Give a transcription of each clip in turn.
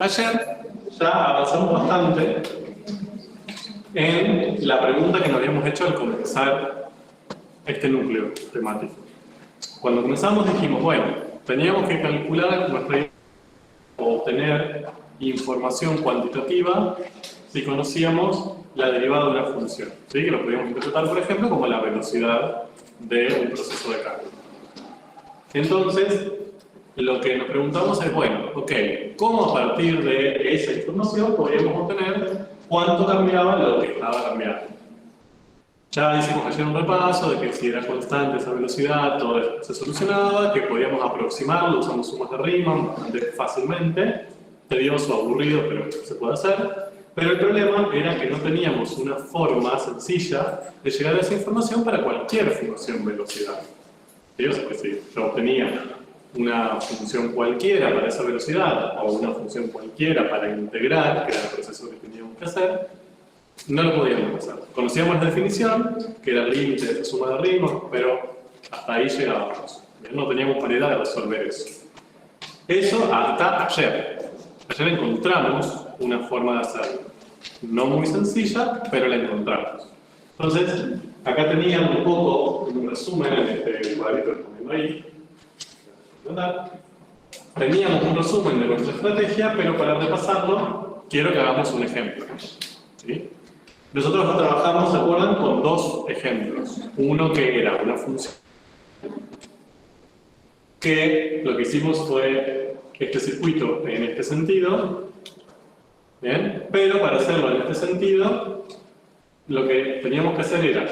Ayer ya avanzamos bastante en la pregunta que nos habíamos hecho al comenzar este núcleo temático. Cuando comenzamos dijimos, bueno, teníamos que calcular o obtener información cuantitativa si conocíamos la derivada de una función, ¿sí? Que lo podíamos interpretar, por ejemplo, como la velocidad de un proceso de cálculo. Entonces, lo que nos preguntamos es, bueno, ok, ¿cómo a partir de esa información podríamos obtener cuánto cambiaba lo que estaba cambiando? Ya hicimos ayer un repaso de que si era constante esa velocidad, todo esto se solucionaba, que podíamos aproximarlo, usamos sumas de Riemann bastante fácilmente, tedioso, aburrido, pero se puede hacer. Pero el problema era que no teníamos una forma sencilla de llegar a esa información para cualquier función velocidad. O sea, que si yo obtenía una función cualquiera para esa velocidad o una función cualquiera para integrar, que era el proceso que teníamos que hacer, no lo podíamos hacer. Conocíamos la definición, que era el límite de esa suma de Riemann, pero hasta ahí llegábamos. No teníamos manera de resolver eso. Eso hasta ayer. Ayer encontramos una forma de hacerlo. No muy sencilla, pero la encontramos. Entonces, acá teníamos un poco un resumen en este cuadrito que estoy poniendo ahí. Teníamos un resumen de nuestra estrategia, pero para repasarlo, quiero que hagamos un ejemplo. ¿Sí? Nosotros trabajamos, ¿se acuerdan?, con dos ejemplos. Uno que era una función, que lo que hicimos fue este circuito en este sentido, ¿bien? Pero para hacerlo en este sentido, lo que teníamos que hacer era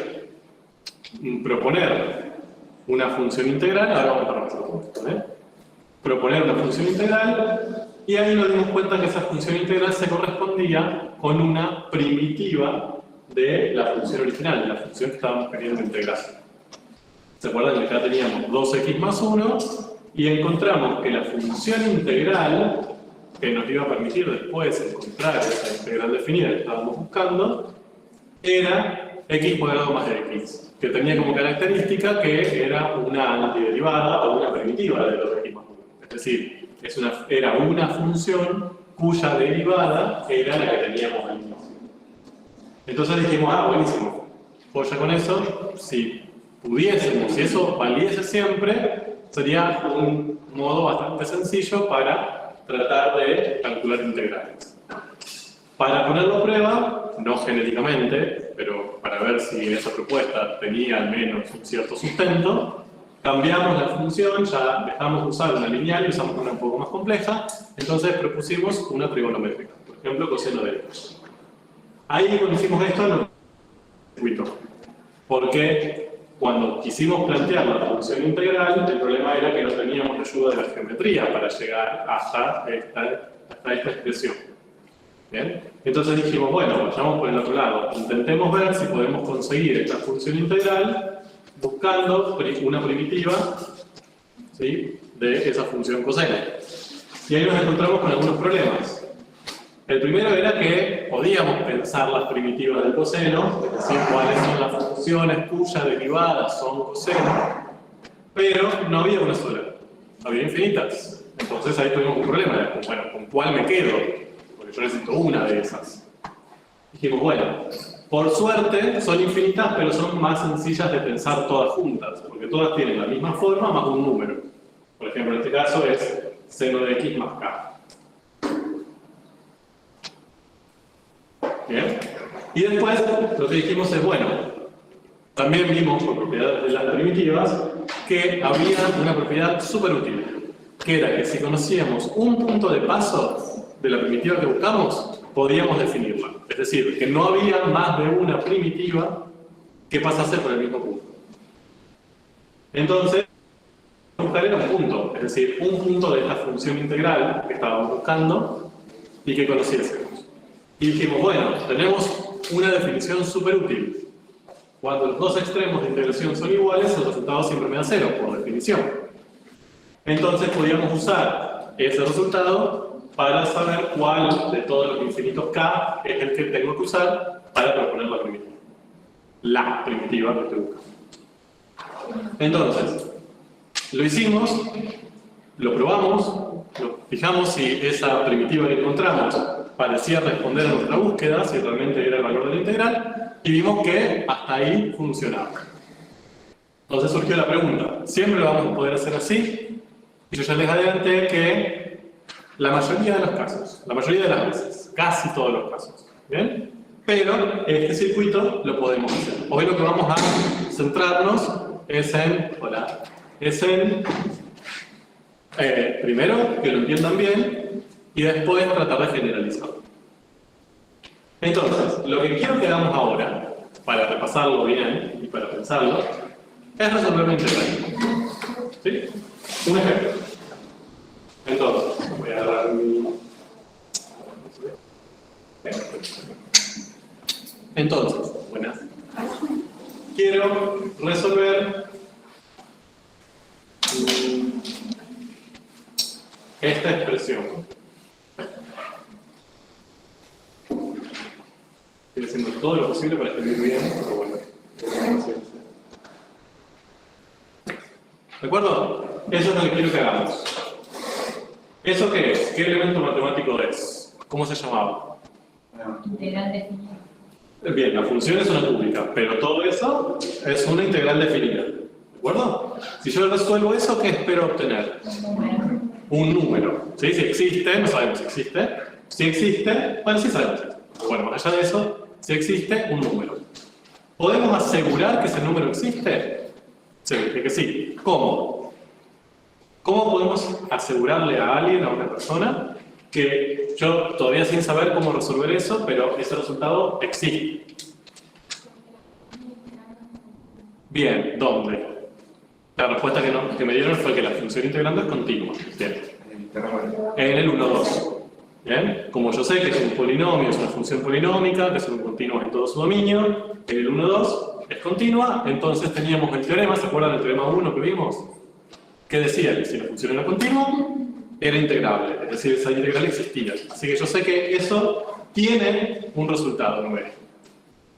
proponer una función integral, ahora vamos a repasar esto, ¿eh? Proponer una función integral, y ahí nos dimos cuenta que esa función integral se correspondía con una primitiva de la función original, de la función que estábamos queriendo integrar. ¿Se acuerdan que acá teníamos 2x más 1? Y encontramos que la función integral, que nos iba a permitir después encontrar esa integral definida que estábamos buscando, era x cuadrado más x, que tenía como característica que era una antiderivada o una primitiva de los x más 1. Es decir, era una función cuya derivada era la que teníamos al inicio. Entonces dijimos, buenísimo, pues ya con eso, si pudiésemos, si eso valiese siempre, sería un modo bastante sencillo para tratar de calcular integrales. Para ponerlo a prueba, no genéricamente, pero para ver si esa propuesta tenía al menos un cierto sustento, cambiamos la función, ya dejamos de usar una lineal y usamos una un poco más compleja, entonces propusimos una trigonométrica, por ejemplo, coseno de x. Ahí cuando hicimos esto, no circuito, porque cuando quisimos plantear la función integral, el problema era que no teníamos ayuda de la geometría para llegar hasta esta expresión. ¿Bien? Entonces dijimos, bueno, vayamos por el otro lado, intentemos ver si podemos conseguir esta función integral buscando una primitiva, ¿sí?, de esa función coseno. Y ahí nos encontramos con algunos problemas. El primero era que podíamos pensar las primitivas del coseno, es decir, cuáles son las funciones cuyas derivadas son coseno, pero no había una sola, había infinitas. Entonces ahí tuvimos un problema, bueno, ¿con cuál me quedo? Porque yo necesito una de esas. Dijimos, bueno, por suerte son infinitas, pero son más sencillas de pensar todas juntas, porque todas tienen la misma forma más un número. Por ejemplo, en este caso es seno de x más k. ¿Bien? Y después lo que dijimos es, bueno, también vimos por propiedades de las primitivas que había una propiedad súper útil, que era que si conocíamos un punto de paso de la primitiva que buscamos, podíamos definirla. Es decir, que no había más de una primitiva que pasase por el mismo punto. Entonces, buscar era un punto, es decir, un punto de esta función integral que estábamos buscando y que conociésemos. Y dijimos, bueno, tenemos una definición súper útil. Cuando los dos extremos de integración son iguales, el resultado siempre me da 0, por definición. Entonces podíamos usar ese resultado para saber cuál de todos los infinitos k es el que tengo que usar para proponer la primitiva. La primitiva que estoy buscando. Entonces, lo hicimos, lo probamos, nos fijamos si esa primitiva que encontramos parecía responder a nuestra búsqueda, si realmente era el valor de la integral, y vimos que hasta ahí funcionaba. Entonces surgió la pregunta, ¿siempre lo vamos a poder hacer así? Y yo ya les adelanté que la mayoría de los casos, la mayoría de las veces, casi todos los casos, ¿bien? Pero este circuito lo podemos hacer. Hoy lo que vamos a centrarnos es en, primero, que lo entiendan bien, y después tratar de generalizarlo. Entonces, lo que quiero que hagamos ahora, para repasarlo bien y para pensarlo, es resolver una integral. ¿Sí? Un ejemplo. Entonces, voy a agarrar mi... Entonces, buenas. Quiero resolver esta expresión. Estoy haciendo todo lo posible para escribir bien, pero bueno. ¿De acuerdo? Eso es lo que quiero que hagamos. ¿Eso qué es? ¿Qué elemento matemático es? ¿Cómo se llamaba? Integral definida. Bien, la función es una cúbica, pero todo eso es una integral definida. ¿De acuerdo? Si yo resuelvo eso, ¿qué espero obtener? Un número. Un número. ¿Sí? Si existe, no sabemos si existe. Si existe, bueno, sí sabemos si existe. Bueno, más allá de eso, si existe, un número. ¿Podemos asegurar que ese número existe? Sí, que sí. ¿Cómo? ¿Cómo podemos asegurarle a alguien, a una persona, que yo todavía sin saber cómo resolver eso, pero ese resultado existe? Bien, ¿dónde? La respuesta que me dieron fue que la función integrando es continua. Bien. En el 1,2. Bien. Como yo sé que es un polinomio, es una función polinómica, que son continuos en todo su dominio, en el 1,2 es continua, entonces teníamos el teorema, ¿se acuerdan del teorema 1 que vimos? Que decía que si la función era continua, era integrable, es decir, esa integral existía. Así que yo sé que eso tiene un resultado numérico.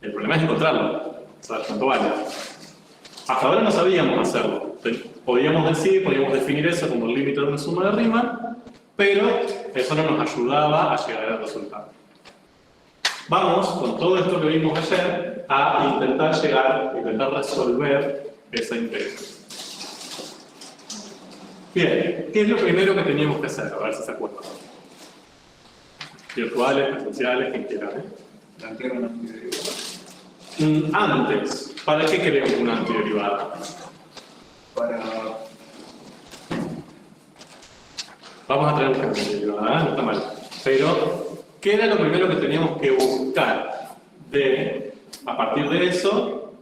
El problema es encontrarlo, saber cuánto vale. Hasta ahora no sabíamos hacerlo. Podíamos definir eso como el límite de una suma de Riemann, pero eso no nos ayudaba a llegar al resultado. Vamos, con todo esto que vimos ayer, a intentar resolver esa integral. Bien, ¿qué es lo primero que teníamos que hacer? A ver si se acuerdan. Virtuales, presenciales, quien quiera, ¿eh? Plantear una antiderivada. Antes, ¿para qué queremos una antiderivada? Vamos a traer una antiderivada, no está mal. Pero, ¿qué era lo primero que teníamos que buscar a partir de eso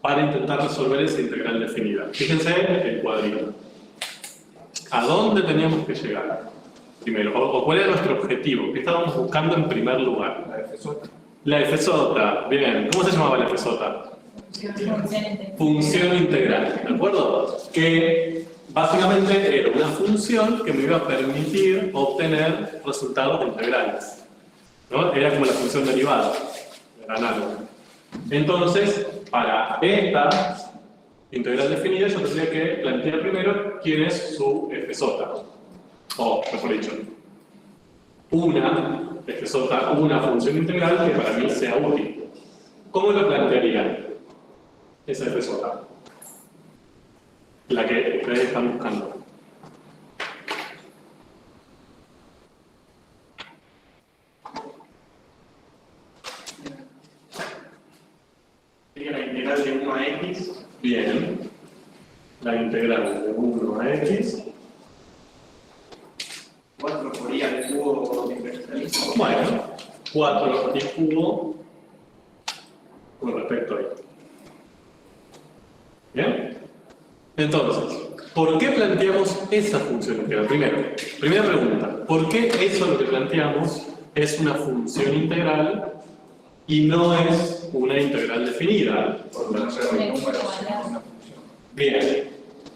para intentar resolver esa integral definida? Fíjense el cuadrito. ¿A dónde teníamos que llegar? Primero, o cuál era nuestro objetivo, ¿qué estábamos buscando en primer lugar? La F sota. La F sota, bien. ¿Cómo se llamaba la F sota? Función integral, ¿de acuerdo? Que básicamente era una función que me iba a permitir obtener resultados integrales, ¿no? Era como la función derivada, era análoga. Entonces, para esta integral definida, yo tendría que plantear primero quién es su F sota. O, mejor dicho, una F sota, una función integral que para mí sea útil. ¿Cómo lo plantearía esa F sota? La que ustedes están buscando. Sería la integral de 1 a x. Bien. La integral de 1 a x. 4 por i al cubo universalismo. Bueno, 4 y cubo con respecto a y. ¿Bien? Entonces, ¿por qué planteamos esa función integral? Primera pregunta, ¿por qué eso lo que planteamos es una función integral y no es una integral definida? Por no ser un número, sino una función. Bien,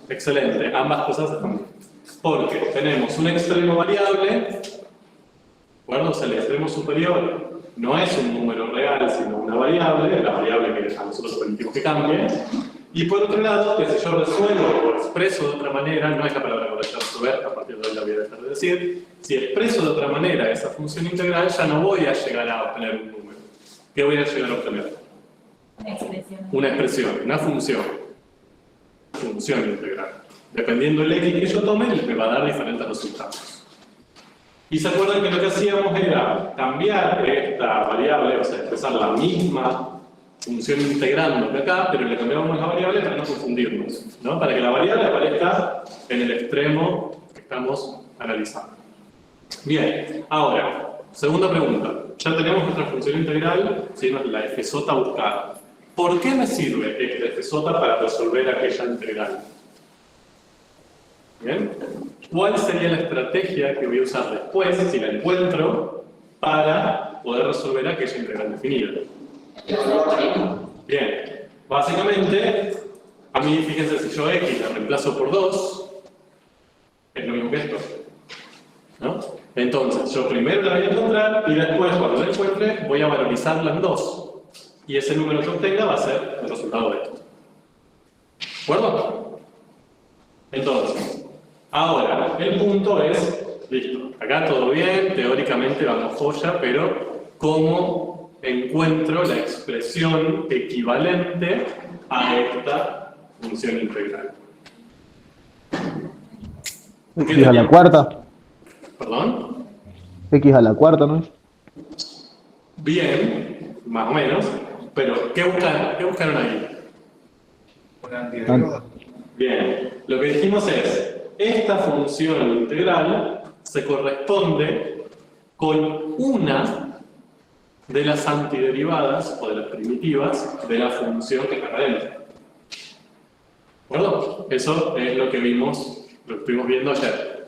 excelente, ambas cosas están bien. Porque tenemos un extremo variable, ¿de acuerdo? O sea, el extremo superior no es un número real, sino una variable, la variable que a nosotros permitimos que cambie, Y por otro lado, que si yo resuelvo o expreso de otra manera, no es la palabra correcta resolver, a partir de hoy la voy a dejar de decir, si expreso de otra manera esa función integral, ya no voy a llegar a obtener un número. ¿Qué voy a llegar a obtener? Una expresión. Una expresión, una función. Función integral. Dependiendo del x que yo tome, me va a dar diferentes resultados. Y se acuerdan que lo que hacíamos era cambiar esta variable, o sea, expresar la misma función integrando que acá, pero le cambiamos la variable para no confundirnos, ¿no? Para que la variable aparezca en el extremo que estamos analizando. Bien, ahora, segunda pregunta. Ya tenemos nuestra función integral, ¿sí? La f sota buscada. ¿Por qué me sirve esta f sota para resolver aquella integral? ¿Bien? ¿Cuál sería la estrategia que voy a usar después, si la encuentro, para poder resolver aquella integral definida? Bien, básicamente, a mí, fíjense, si yo x la reemplazo por 2, es lo mismo que esto, ¿no? Entonces, yo primero la voy a encontrar y después, cuando la encuentre, voy a valorizarla en 2. Y ese número que obtenga va a ser el resultado de esto. ¿De acuerdo? Entonces, ahora, el punto es, listo, acá todo bien, teóricamente vamos joya, pero ¿cómo encuentro la expresión equivalente a esta función integral? X a la cuarta. ¿Perdón? X a la cuarta, ¿no? Bien, más o menos, pero ¿qué buscaron ahí? Una antiderivada. Bien, lo que dijimos es, esta función integral se corresponde con una de las antiderivadas o de las primitivas de la función que está acá adentro. ¿De acuerdo? Eso es lo que vimos, lo que estuvimos viendo ayer.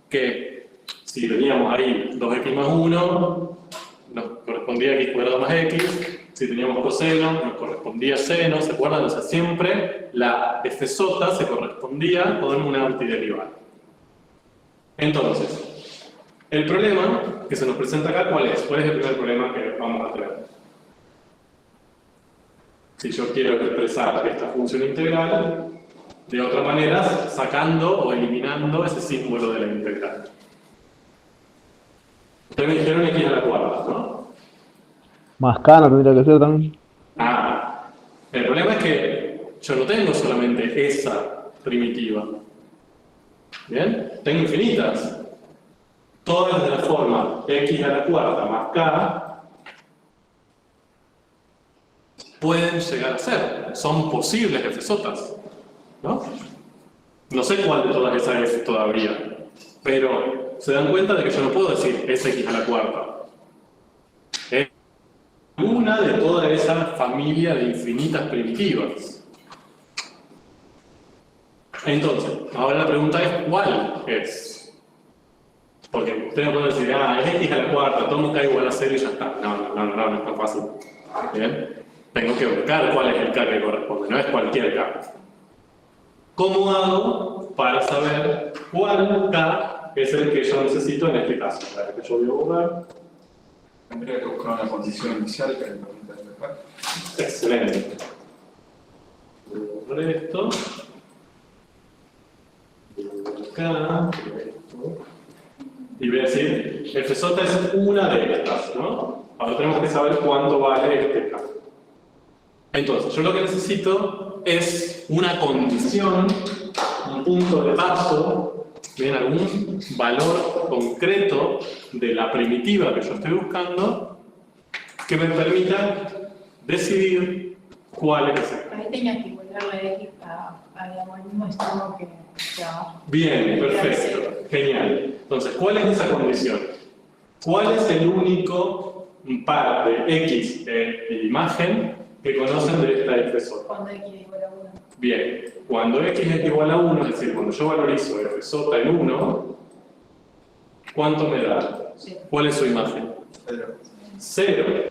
Que si teníamos ahí 2x más 1, nos correspondía x cuadrado más x. Si teníamos coseno, nos correspondía seno, ¿se acuerdan? O sea, siempre la f sota se correspondía con una antiderivada. Entonces, el problema que se nos presenta acá, ¿cuál es? ¿Cuál es el primer problema que vamos a tener? Si yo quiero expresar esta función integral de otra manera, sacando o eliminando ese símbolo de la integral. Ustedes me dijeron x a la cuarta, ¿no? Más K no tendría que ser también. Ah, el problema es que yo no tengo solamente esa primitiva. ¿Bien? Tengo infinitas. Todas de la forma x a la cuarta más k pueden llegar a ser. Son posibles f-sotas, ¿no? No sé cuál de todas esas es todavía, pero se dan cuenta de que yo no puedo decir es x a la cuarta. Es una de toda esa familia de infinitas primitivas. Entonces, ahora la pregunta es ¿cuál es? Porque ustedes no pueden decir, es x a la cuarta, tomo k igual a 0 y ya está. No es tan fácil. ¿Bien? Tengo que buscar cuál es el k que corresponde, no es cualquier k. ¿Cómo hago para saber cuál k es el que yo necesito en este caso? A ver, que yo voy a borrar. Tendría que buscar una condición inicial que le permita despejar. Excelente. Voy a borrar esto. Acá, esto. Y voy a decir, f sota es una de estas, ¿no? Ahora tenemos que saber cuánto vale este k. Entonces, yo lo que necesito es una condición, un punto de paso, ¿bien? Algún valor concreto de la primitiva que yo estoy buscando que me permita decidir cuál es ese k. Ahí tenías que encontrarle x digamos, el mismo extremo que abajo. Bien, perfecto, genial. Entonces, ¿cuál es esa condición? ¿Cuál es el único par de x en imagen que conocen de esta f sota? Cuando x es igual a 1. Bien, cuando x es igual a 1, es decir, cuando yo valorizo f sota en 1, ¿cuánto me da? Sí. ¿Cuál es su imagen? 0. ¿De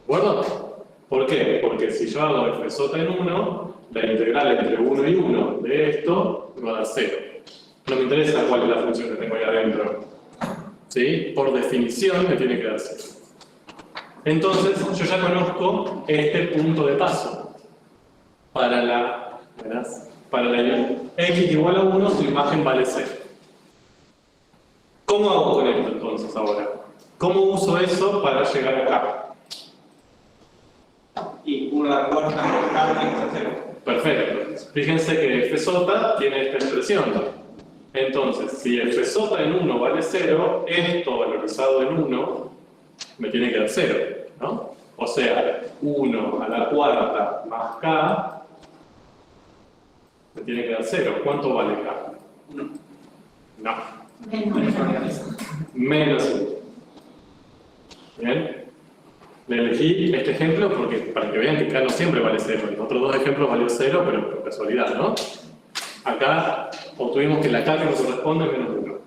acuerdo? ¿Por qué? Porque si yo hago f sota en 1, la integral entre 1 y 1 de esto me va a dar 0. No me interesa cuál es la función que tengo ahí adentro. ¿Sí? Por definición me tiene que dar 0. Entonces, yo ya conozco este punto de paso. para la, ¿verás? Para la x igual a 1, su imagen vale 0. ¿Cómo hago con esto entonces ahora? ¿Cómo uso eso para llegar acá? Y 1 a la cuarta más K igual a 0. Perfecto. Fíjense que FJ tiene esta expresión. Entonces, si FJ en 1 vale 0, esto valorizado en 1 me tiene que dar 0, ¿no? O sea, 1 a la cuarta más K me tiene que dar 0. ¿Cuánto vale K? 1. No. Menos. Menos 1. ¿Bien? Le elegí este ejemplo porque, para que vean que K no siempre vale 0. En los otros dos ejemplos valió 0, pero por casualidad, ¿no? Acá obtuvimos que la K que nos corresponde es menos 1.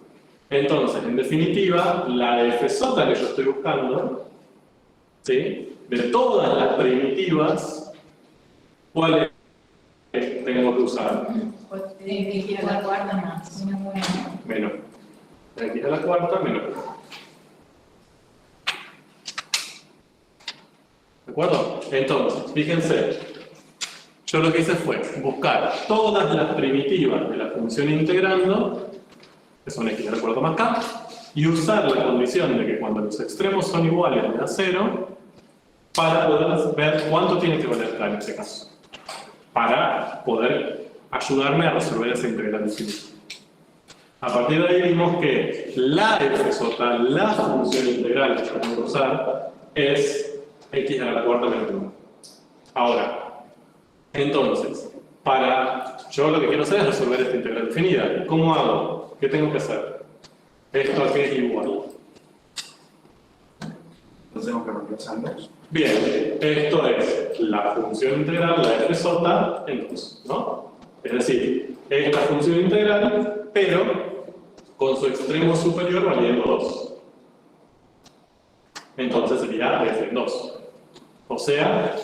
Entonces, en definitiva, la FJ que yo estoy buscando, ¿sí? De todas las primitivas, ¿cuál es? Tengo que usar Pues tiene que ir a la cuarta más. menos. X a la cuarta menos 1. ¿De acuerdo? Entonces, fíjense, yo lo que hice fue buscar todas las primitivas de la función integrando, que son x a la cuarta más k, y usar la condición de que cuando los extremos son iguales me da 0, para poder ver cuánto tiene que valer k en este caso, para poder ayudarme a resolver esa integral infinita. A partir de ahí vimos que la FJ, la función integral que yo tengo que usar, es x a la cuarta menos 1. Ahora, entonces, yo lo que quiero hacer es resolver esta integral definida. ¿Cómo hago? ¿Qué tengo que hacer? Esto aquí es igual. Lo tengo que reemplazar en 2. Bien, esto es la función integral, la FJ, en 2, ¿no? Es decir, es la función integral, pero con su extremo superior valiendo 2. Entonces sería f en 2. O sea,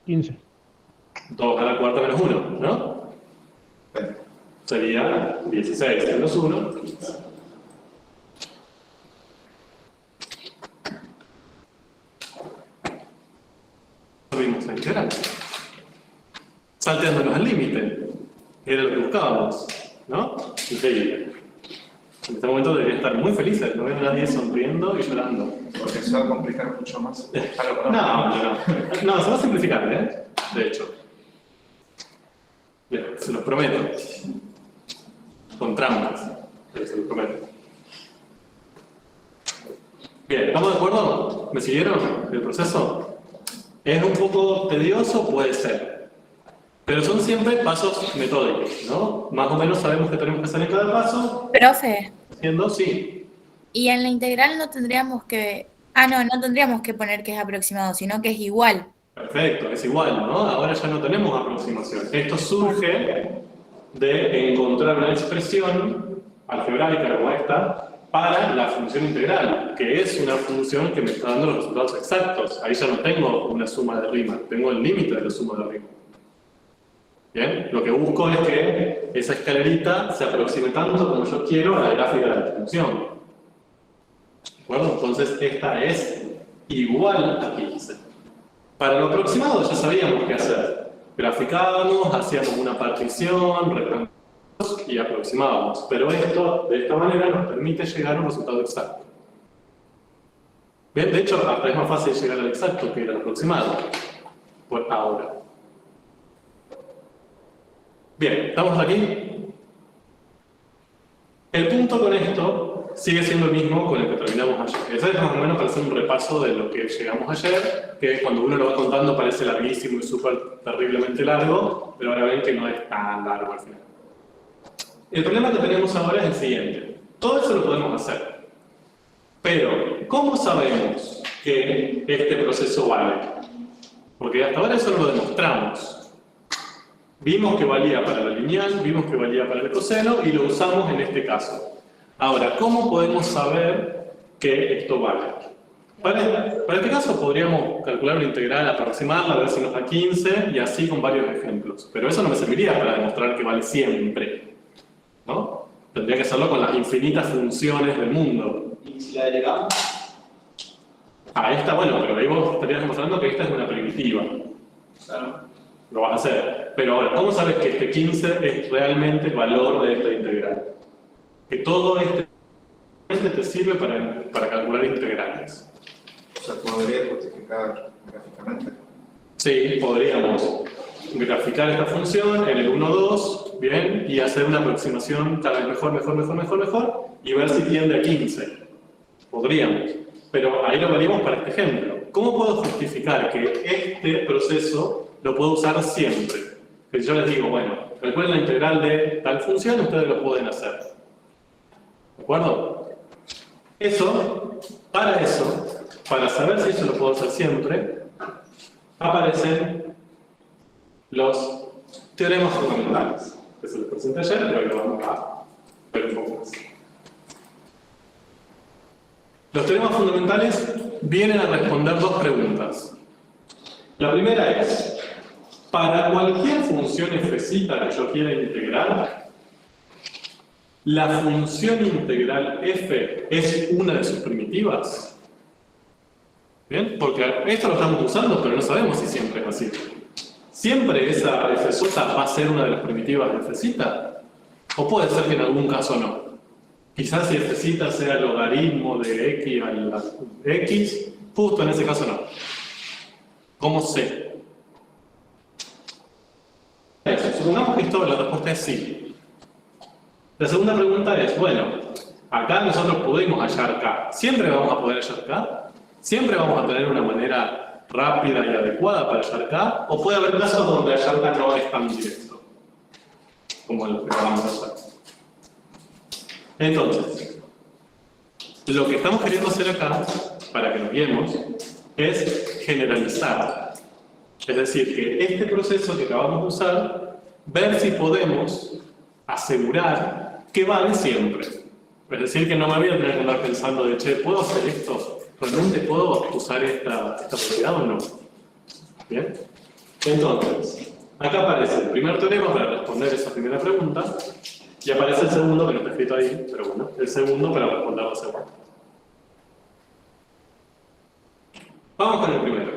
15. 2 a la cuarta menos 1, ¿no? Sería 16 menos 1, 15. Vimos la integral. Salteándonos al límite. Era lo que buscábamos, ¿no? Increíble. En este momento deberían estar muy felices, no veo a nadie sonriendo y llorando. Porque se va a complicar mucho más. No, se va a simplificar, ¿eh? De hecho. Bien, se los prometo. Con trampas, pero se los prometo. Bien, ¿estamos de acuerdo? ¿Me siguieron el proceso? ¿Es un poco tedioso? Puede ser. Pero son siempre pasos metódicos, ¿no? Más o menos sabemos qué tenemos que hacer en cada paso. Profe, Haciendo, sí. y en la integral no tendríamos que... no tendríamos que poner que es aproximado, sino que es igual. Perfecto, es igual, ¿no? Ahora ya no tenemos aproximación. Esto surge de encontrar una expresión algebraica como esta para la función integral, que es una función que me está dando los resultados exactos. Ahí ya no tengo una suma de rima, tengo el límite de la suma de rima. Bien, lo que busco es que esa escalerita se aproxime tanto como yo quiero a la gráfica de la función. ¿De acuerdo? Entonces esta es igual a 15. Para lo aproximado ya sabíamos qué hacer. Graficábamos, hacíamos una partición, rectangulares y aproximábamos. Pero esto, de esta manera, nos permite llegar a un resultado exacto. Bien, de hecho, hasta es más fácil llegar al exacto que al aproximado. Por ahora. Bien, ¿estamos aquí? El punto con esto sigue siendo el mismo con el que terminamos ayer. Ese es más o menos para hacer un repaso de lo que llegamos ayer, que cuando uno lo va contando parece larguísimo y súper terriblemente largo, pero ahora ven que no es tan largo al final. El problema que tenemos ahora es el siguiente. Todo eso lo podemos hacer. Pero, ¿cómo sabemos que este proceso vale? Porque hasta ahora eso lo demostramos. Vimos que valía para la lineal, vimos que valía para el coseno y lo usamos en este caso. Ahora, ¿cómo podemos saber que esto vale? Para este caso podríamos calcular una integral, aproximarla, a ver si nos da 15 y así con varios ejemplos. Pero eso no me serviría para demostrar que vale siempre, ¿no? Tendría que hacerlo con las infinitas funciones del mundo. ¿Y si la delegamos? Esta, bueno, pero ahí vos estarías demostrando que esta es una primitiva. Claro. Lo vas a hacer. Pero ahora, ¿cómo sabes que este 15 es realmente el valor de esta integral? Que todo este te sirve para calcular integrales. O sea, podría justificar gráficamente. Sí, podríamos graficar esta función en el 1, 2, bien, y hacer una aproximación cada vez mejor, y ver si tiende a 15. Podríamos. Pero ahí lo veríamos para este ejemplo. ¿Cómo puedo justificar que este proceso lo puedo usar siempre? Que si yo les digo, bueno, calculen la integral de tal función, ustedes lo pueden hacer. ¿De acuerdo? Para saber si eso lo puedo hacer siempre, aparecen los teoremas fundamentales, que se los presenté ayer, pero hoy lo vamos a ver un poco más. Los teoremas fundamentales vienen a responder dos preguntas. La primera es, para cualquier función fc que yo quiera integrar, ¿la función integral f es una de sus primitivas? ¿Bien? Porque esto lo estamos usando, pero no sabemos si siempre es así. ¿Siempre esa f va a ser una de las primitivas de f? ¿O puede ser que en algún caso no? Quizás si f sea logaritmo de x a la x, justo en ese caso no. ¿Cómo sé? Supongamos que la respuesta es sí. La segunda pregunta es, bueno, acá nosotros pudimos hallar k. ¿Siempre vamos a poder hallar k? ¿Siempre vamos a tener una manera rápida y adecuada para hallar k? ¿O puede haber casos donde hallar k no es tan directo? Como el que vamos a hacer. Entonces, lo que estamos queriendo hacer acá, para que nos guiemos, es generalizar. Es decir, que este proceso que acabamos de usar, ver si podemos asegurar que vale siempre. Es decir, que no me voy a tener que andar pensando de, che, ¿puedo hacer esto? ¿Realmente puedo usar esta propiedad o no? ¿Bien? Entonces, acá aparece el primer teorema para responder esa primera pregunta, y aparece el segundo, que no está escrito ahí, pero bueno, el segundo para responder la segunda. Vamos con el primero.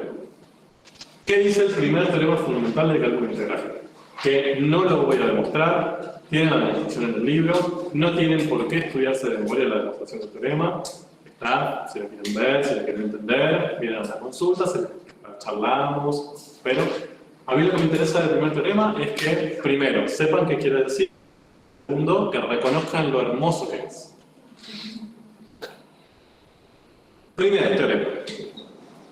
¿Qué dice el primer teorema fundamental del cálculo integral? Que no lo voy a demostrar, tienen la demostración en el libro, no tienen por qué estudiarse de memoria la demostración del teorema, está, si la quieren ver, si la quieren entender, vienen a la consulta, la charlamos, pero a mí lo que me interesa del primer teorema es que, primero, sepan qué quiere decir, segundo, que reconozcan lo hermoso que es. Primer teorema.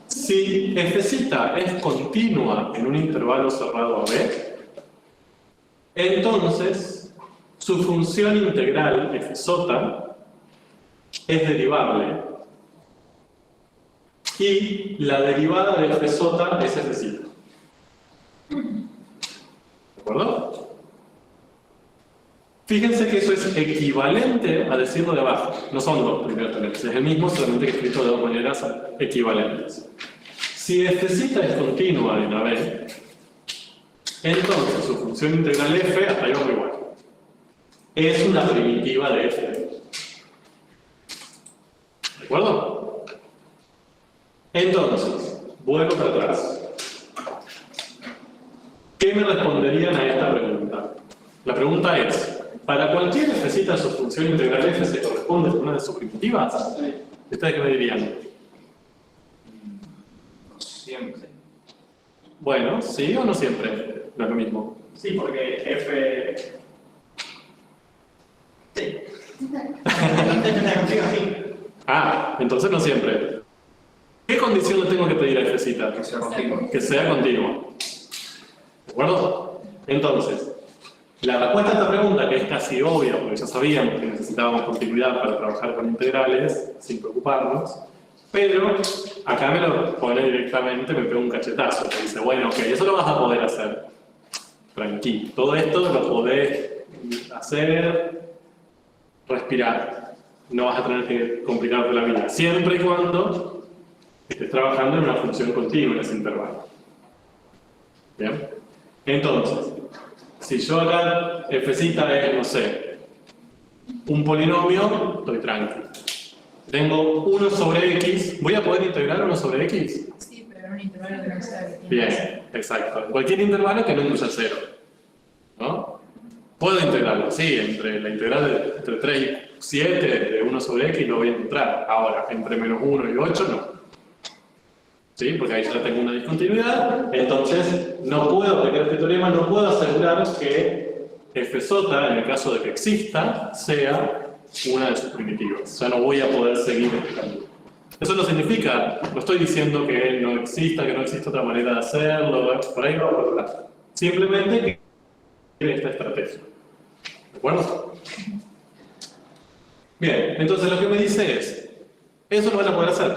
Si f es continua en un intervalo cerrado a b, entonces su función integral f es derivable y la derivada de f es f. ¿De acuerdo? Fíjense que eso es equivalente a decirlo de abajo. No son dos primeros teoremas, es el mismo, solamente que escrito de dos maneras equivalentes. Si f es continua en AB, entonces su función integral f, hasta ahí vamos igual, es una primitiva de f. ¿De acuerdo? Entonces, vuelvo para atrás. ¿Qué me responderían a esta pregunta? La pregunta es, ¿para cualquier f su función integral f se corresponde con una de sus primitivas? ¿Ustedes qué me dirían? No siempre. Bueno, ¿sí o no siempre? No es lo mismo. Sí, porque f... Sí. Entonces no siempre. ¿Qué condición le tengo que pedir a f? Que sea continuo. Que sea continua. ¿De acuerdo? Entonces, la respuesta a esta pregunta, que es casi obvia, porque ya sabíamos que necesitábamos continuidad para trabajar con integrales, sin preocuparnos, pero acá me lo pone directamente, me pega un cachetazo, que dice, bueno, ok, eso lo vas a poder hacer. Tranquilo. Todo esto lo podés hacer, respirar. No vas a tener que complicarte la vida. Siempre y cuando estés trabajando en una función continua en ese intervalo. ¿Bien? Entonces, si yo acá f es, no sé, un polinomio, estoy tranquilo. Tengo 1 sobre x. ¿Voy a poder integrar 1 sobre x? Sí, pero en un intervalo que no sea que Bien, exacto. En cualquier intervalo que no incluya 0. ¿No? Puedo integrarlo, sí, entre la integral entre 3 y 7 de 1 sobre x lo voy a encontrar. Ahora, entre menos 1 y 8 no. ¿Sí? Porque ahí ya tengo una discontinuidad. Entonces, no puedo aplicar este teorema, no puedo asegurar que f(, en el caso de que exista, sea una de sus primitivas. Ya no voy a poder seguir este camino. Eso no significa, no estoy diciendo que no exista, que no exista otra manera de hacerlo, por ahí va por otro lado. Simplemente que tiene esta estrategia. ¿De acuerdo? Bien, entonces lo que me dice es, eso lo van a poder hacer.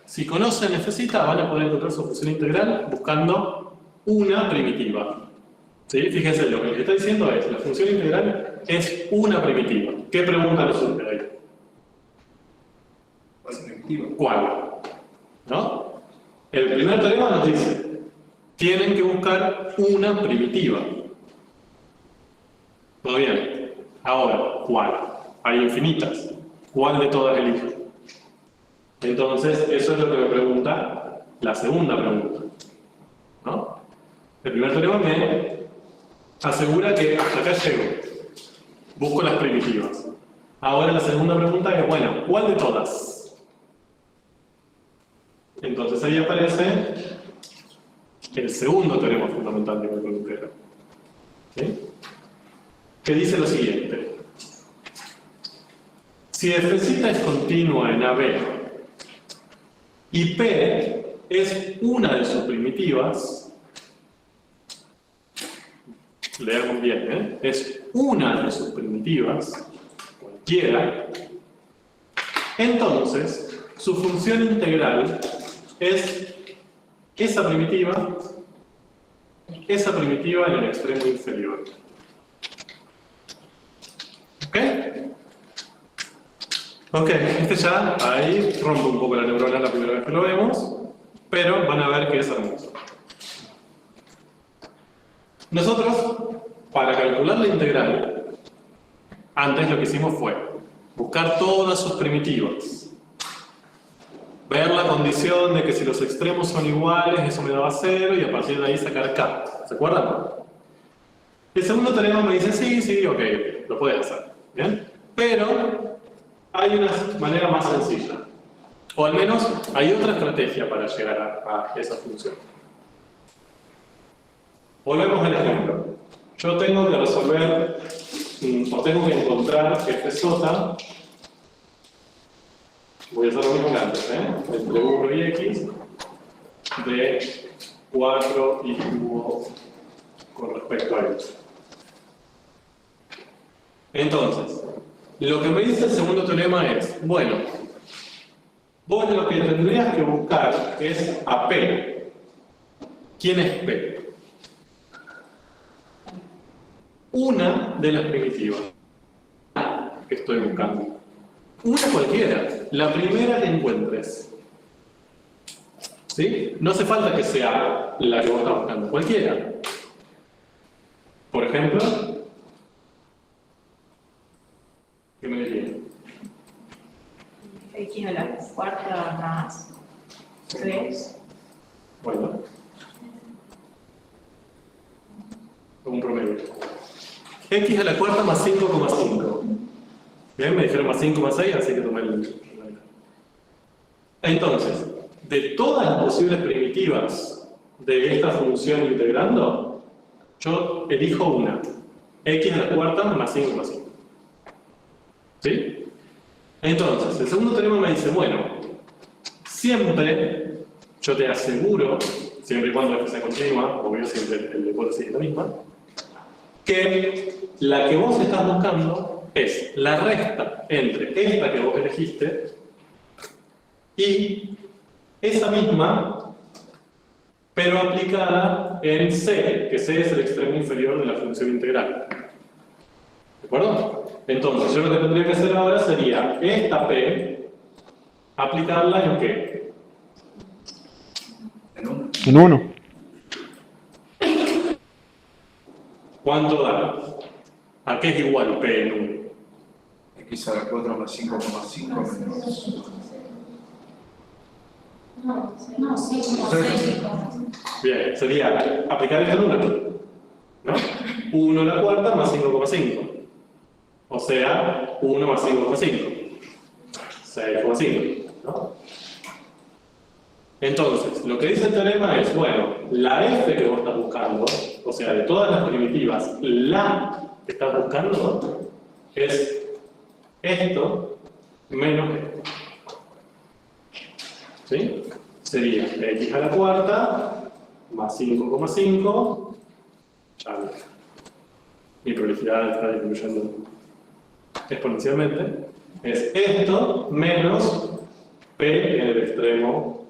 Si conocen f(, van a poder encontrar su función integral buscando una primitiva. ¿Sí? Fíjense, lo que les está diciendo es, la función integral es una primitiva. ¿Qué pregunta nos surge ahí? ¿Cuál es el primitiva? ¿Cuál? ¿No? El primer teorema nos dice, tienen que buscar una primitiva. ¿Todo bien? Ahora, ¿cuál? Hay infinitas. ¿Cuál de todas elijo? Entonces, eso es lo que me pregunta la segunda pregunta. ¿No? El primer teorema me asegura que hasta acá llego. Busco las primitivas. Ahora la segunda pregunta es, bueno, ¿cuál de todas? Entonces ahí aparece el segundo teorema fundamental de cálculo integral. ¿Sí? Que dice lo siguiente. Si f(, es continua en AB y P es una de sus primitivas, leamos bien, es una de sus primitivas, cualquiera, entonces su función integral es esa primitiva en el extremo inferior. ¿Ok? Ok, este ya ahí rompe un poco la neurona la primera vez que lo vemos, pero van a ver que es hermoso. Nosotros, para calcular la integral, antes lo que hicimos fue buscar todas sus primitivas, ver la condición de que si los extremos son iguales, eso me daba 0, y a partir de ahí sacar k. ¿Se acuerdan? El segundo teorema me dice, sí, ok, lo puedes hacer. ¿Bien? Pero hay una manera más sencilla. O al menos hay otra estrategia para llegar a esa función. Volvemos al ejemplo. Yo tengo que resolver, o tengo que encontrar f(, voy a hacer lo mismo que antes, entre 1 y x, de 4 y cubo con respecto a x. Entonces, lo que me dice el segundo teorema es, bueno, vos lo que tendrías que buscar es a P. ¿Quién es P? Una de las primitivas que estoy buscando. Una cualquiera, la primera que encuentres. ¿Sí? No hace falta que sea la que vos estás buscando, cualquiera. Por ejemplo, ¿qué me diría? X a la cuarta más 3. Bueno. Un promedio. X a la cuarta más 5,5. Bien, me dijeron más 5 más 6, así que tomé el... Entonces, de todas las posibles primitivas de esta función integrando, yo elijo una. X a la cuarta más 5,5. ¿Sí? Entonces, el segundo teorema me dice, bueno, siempre yo te aseguro, siempre y cuando f sea continua, obvio siempre el de hipótesis es la misma, que la que vos estás buscando es la resta entre esta que vos elegiste y esa misma, pero aplicada en C, que C es el extremo inferior de la función integral. ¿De acuerdo? Entonces, yo lo que tendría que hacer ahora sería esta P, aplicarla en ¿qué? En 1. ¿Cuánto da? ¿A qué es igual P en 1? X a la 4 más 5,5 menos... No, sí, como 6. Bien, sería aplicar el número, ¿no? 1 a la cuarta más 5,5. O sea, 1 más 5,5. 6,5, ¿no? Entonces, lo que dice el teorema es, bueno, la f que vos estás buscando, o sea, de todas las primitivas, la que estás buscando es esto menos esto. ¿Sí? Sería x a la cuarta más 5,5. Ya, mi probabilidad está disminuyendo exponencialmente. Es esto menos p en el extremo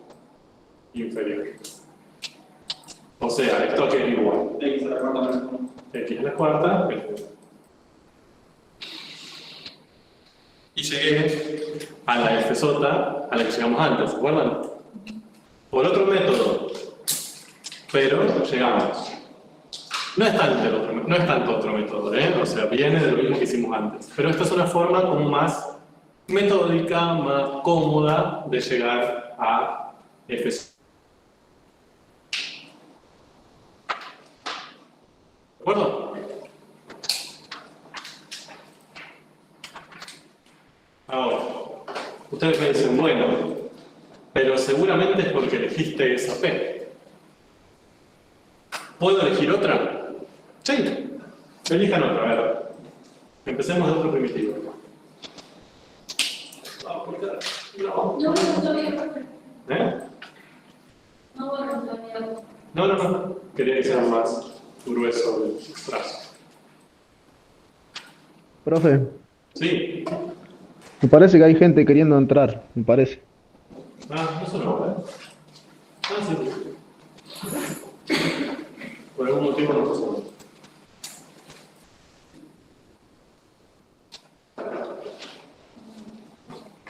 inferior. O sea, esto aquí es igual. X a la cuarta menos 1. X a la cuarta menos 1. Y llegué a la f sota a la que llegamos antes, ¿se acuerdan? Por otro método, pero llegamos. No es tanto otro método, ¿eh? O sea, viene de lo mismo que hicimos antes. Pero esta es una forma como más metódica, más cómoda de llegar a f sota. ¿De acuerdo? Ahora, ustedes me dicen, bueno, pero seguramente es porque elegiste esa P. ¿Puedo elegir otra? Sí, elijan otra, a ver. Empecemos de otro primitivo. No. No, todavía. ¿Eh? No, todavía. No. Quería que sea más grueso el trazo. Profe, Sí. me parece que hay gente queriendo entrar, me parece. Ah, eso no, ¿eh? Ah, sí. Por algún motivo no pasó.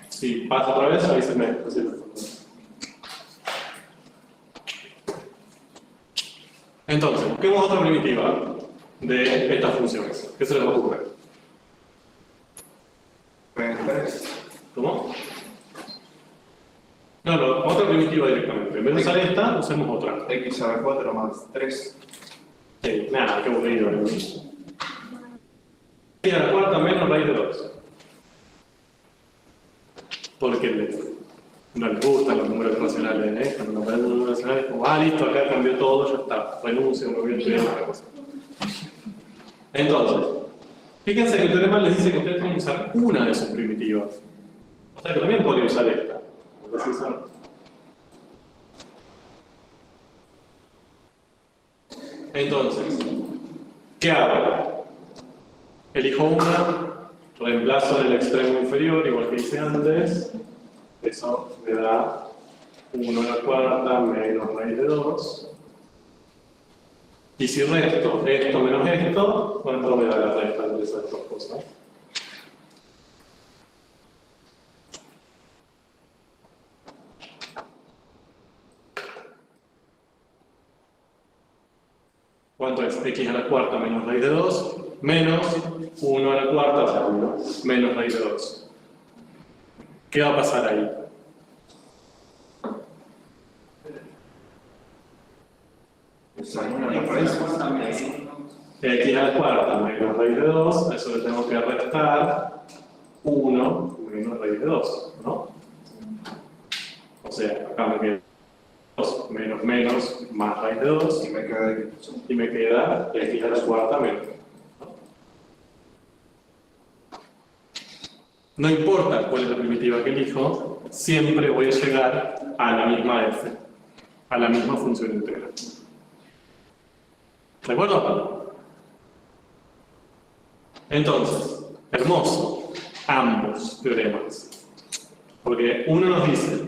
Si pasa otra vez, avísenme. Entonces, busquemos otra primitiva de estas funciones. ¿Qué se les ocurre? P3. ¿Cómo? No, otra primitiva directamente. En vez de usar esta, usemos otra. X a la 4 más 3. Sí, nada, qué aburrido. ¿No? Y a la cuarta menos raíz de 2. Porque no les gustan los números racionales, ¿eh? Cuando nos aparecen los números racionales, como, listo, acá cambió todo, ya está, renuncio, me voy a estudiar otra cosa. Entonces, fíjense que el teorema les dice que ustedes tienen que usar una de sus primitivas. O sea que también podría usar esta. Entonces, ¿qué hago? Elijo una, reemplazo en el extremo inferior, igual que hice antes. Eso me da 1 a la cuarta menos raíz de 2. Y si resto esto menos esto, ¿cuánto me da la resta de esas dos cosas? ¿Cuánto es? X a la cuarta menos raíz de 2 menos 1 a la cuarta, o sea, 1 menos raíz de 2. ¿Qué va a pasar ahí? Esa es una raíz. X a la cuarta menos raíz de 2, a eso le tengo que restar 1 menos raíz de 2, ¿no? O sea, acá me queda 2 menos más raíz de 2 y me queda X a la cuarta menos. No importa cuál es la primitiva que elijo, siempre voy a llegar a la misma f, a la misma función integral. ¿De acuerdo? Entonces, hermoso, ambos teoremas. Porque uno nos dice,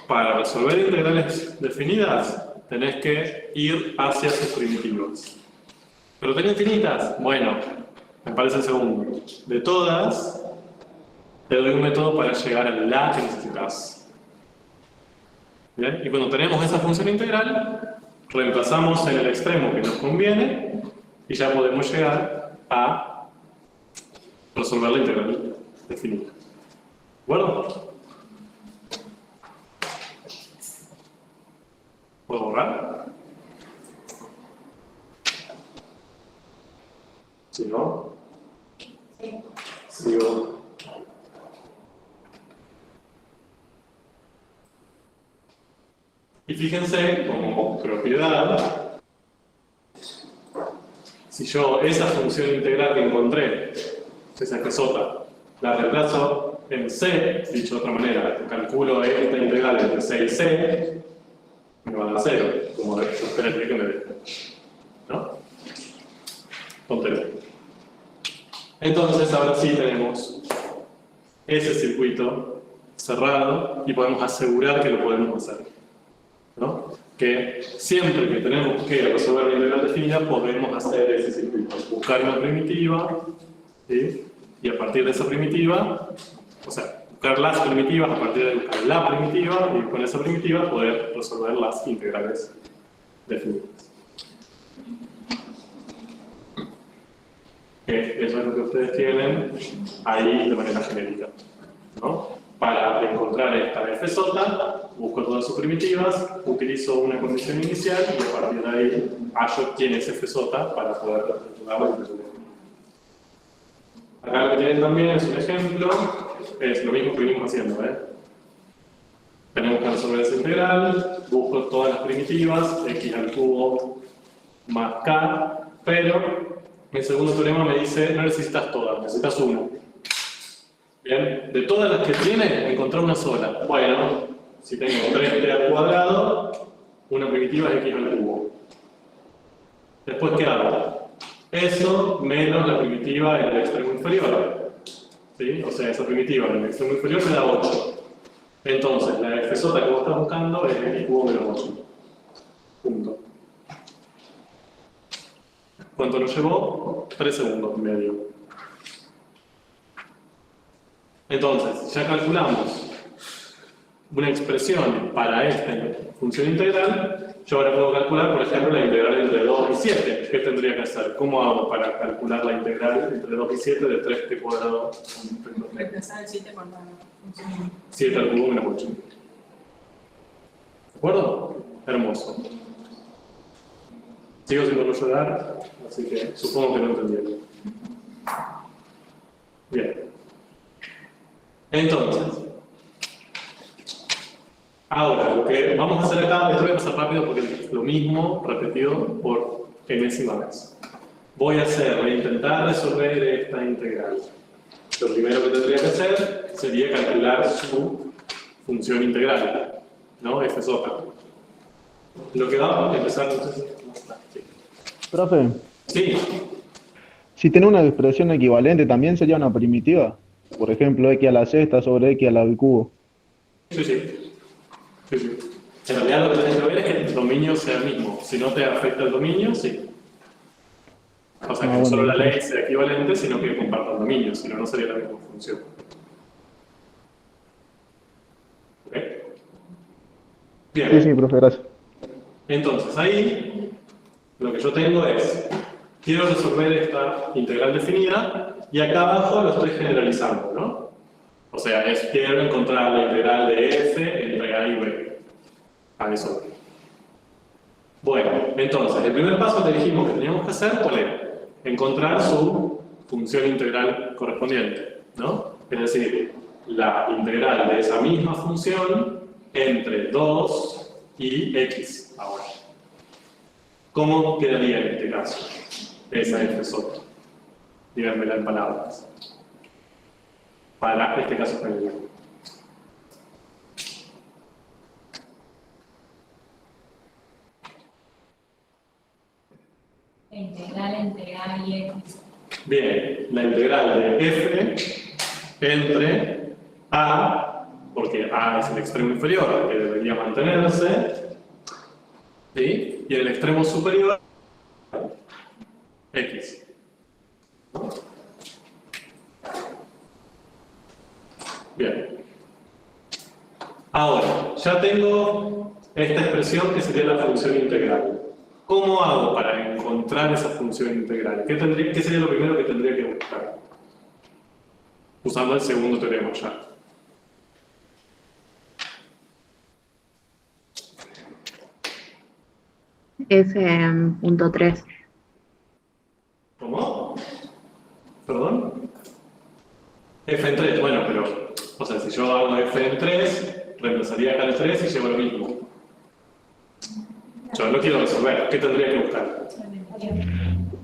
para resolver integrales definidas, tenés que ir hacia sus primitivas. ¿Pero tenés infinitas? Bueno, me parece el segundo. De todas, te doy un método para llegar a la que necesitas. ¿Bien? Y cuando tenemos esa función integral, reemplazamos en el extremo que nos conviene y ya podemos llegar a resolver la integral. definida. ¿De acuerdo? ¿Puedo borrar? Si no, sigo. Y fíjense, como propiedad, si yo esa función integral que encontré, esa fsota, la reemplazo en c, dicho de otra manera, calculo esta integral entre c y c, me va a dar 0, como yo esperaría que me dé. ¿No? Tontería. Entonces, ahora sí tenemos ese circuito cerrado y podemos asegurar que lo podemos hacer. ¿No? Que siempre que tenemos que resolver la integral definida, podemos hacer ese circuito. Buscar una primitiva, ¿sí? Y a partir de esa primitiva, o sea, buscar las primitivas, a partir de buscar la primitiva, y con esa primitiva poder resolver las integrales definidas. Eso es lo que ustedes tienen ahí de manera genérica, ¿no? Para encontrar esta fsota, busco todas sus primitivas, utilizo una condición inicial y a partir de ahí hallo quién es fsota para poder resolverlo. Acá lo que tienen también es un ejemplo, es lo mismo que venimos haciendo, Tenemos que resolver esa integral, busco todas las primitivas, x al cubo más k, pero mi segundo teorema me dice, no necesitas todas, necesitas una. Bien, de todas las que tiene, encontrar una sola. Bueno, si tengo 3t al cuadrado, una primitiva es x al cubo. Después, ¿qué hago? Eso menos la primitiva en el extremo inferior. ¿Sí? O sea, esa primitiva en el extremo inferior me da 8. Entonces, la fsota que vos estás buscando es x cubo menos 8. Punto. ¿Cuánto nos llevó? 3 segundos y medio. Entonces, ya calculamos una expresión para esta función integral. Yo ahora puedo calcular, por ejemplo, la integral entre 2 y 7. ¿Qué tendría que hacer? ¿Cómo hago para calcular la integral entre 2 y 7 de 3t cuadrado? Reemplazar el 7 por la función. 7 al cubo menos 8. ¿De acuerdo? Hermoso. Sigo sin verlo llorar, así que supongo que no entendieron. Bien. Entonces, ahora lo que vamos a hacer acá, esto voy a pasar rápido porque es lo mismo repetido por enésima vez. Voy a intentar resolver esta integral. Lo primero que tendría que hacer sería calcular su función integral, ¿no? Fsota. Lo que vamos a empezar, no sé si... Profe, Sí, si tiene una expresión equivalente, ¿también sería una primitiva? Por ejemplo, x a la sexta sobre x al cubo. sí. En realidad lo que tenés que ver es que el dominio sea el mismo. Si no te afecta el dominio, sí. O sea, que no solo la ley sea equivalente, sino que comparta el dominio, si no, no sería la misma función. ¿Ok? Bien. Sí, profe, gracias. Entonces, ahí lo que yo tengo es, quiero resolver esta integral definida y acá abajo lo estoy generalizando, ¿no? O sea, quiero encontrar la integral de f entre a y b. A eso. Bueno, entonces, el primer paso que dijimos que teníamos que hacer, ¿cuál era? Encontrar su función integral correspondiente, ¿no? Es decir, la integral de esa misma función entre 2 y x ahora. ¿Cómo quedaría en este caso esa fsota? Díganmela en palabras. Para este caso general. La integral entre a y x. Bien, la integral de f entre a, porque a es el extremo inferior, que debería mantenerse, ¿sí? Y en el extremo superior, x. Bien. Ahora, ya tengo esta expresión que sería la función integral. ¿Cómo hago para encontrar esa función integral? ¿Qué sería lo primero que tendría que buscar? usando el segundo teorema ya. Punto 3. ¿Cómo? ¿Perdón? F en 3, bueno, pero, o sea, si yo hago F en 3, reemplazaría acá el 3 y llevo lo mismo. Yo lo quiero resolver, ¿qué tendría que buscar?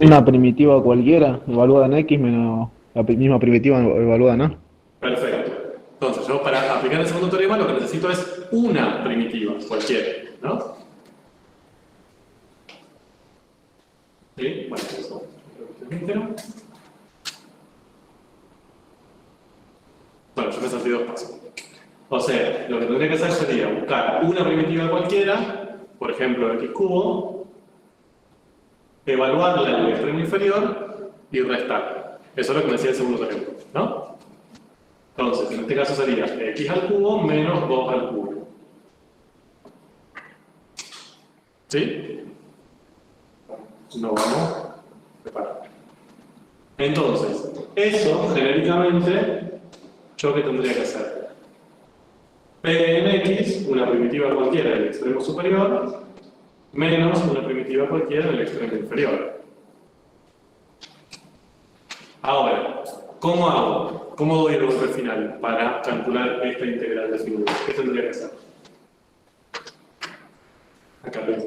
Una primitiva cualquiera, evaluada en X menos la misma primitiva evaluada en A. Perfecto. Entonces, yo para aplicar el segundo teorema lo que necesito es una primitiva, cualquiera, ¿no? ¿Sí? Bueno, eso. Bueno, yo me salté 2 pasos. O sea, lo que tendría que hacer sería buscar una primitiva cualquiera, por ejemplo, x cubo, evaluarla en el extremo inferior y restar. Eso es lo que me decía el segundo teorema, ¿no? Entonces, en este caso sería x al cubo menos 2 al cubo. ¿Sí? No vamos a preparar. Entonces, eso, genéricamente, ¿yo qué tendría que hacer? P en X, una primitiva cualquiera en el extremo superior, menos una primitiva cualquiera en el extremo inferior. Ahora, ¿cómo hago? ¿Cómo doy el golpe final para calcular esta integral definida? ¿Qué tendría que hacer? Acá arriba.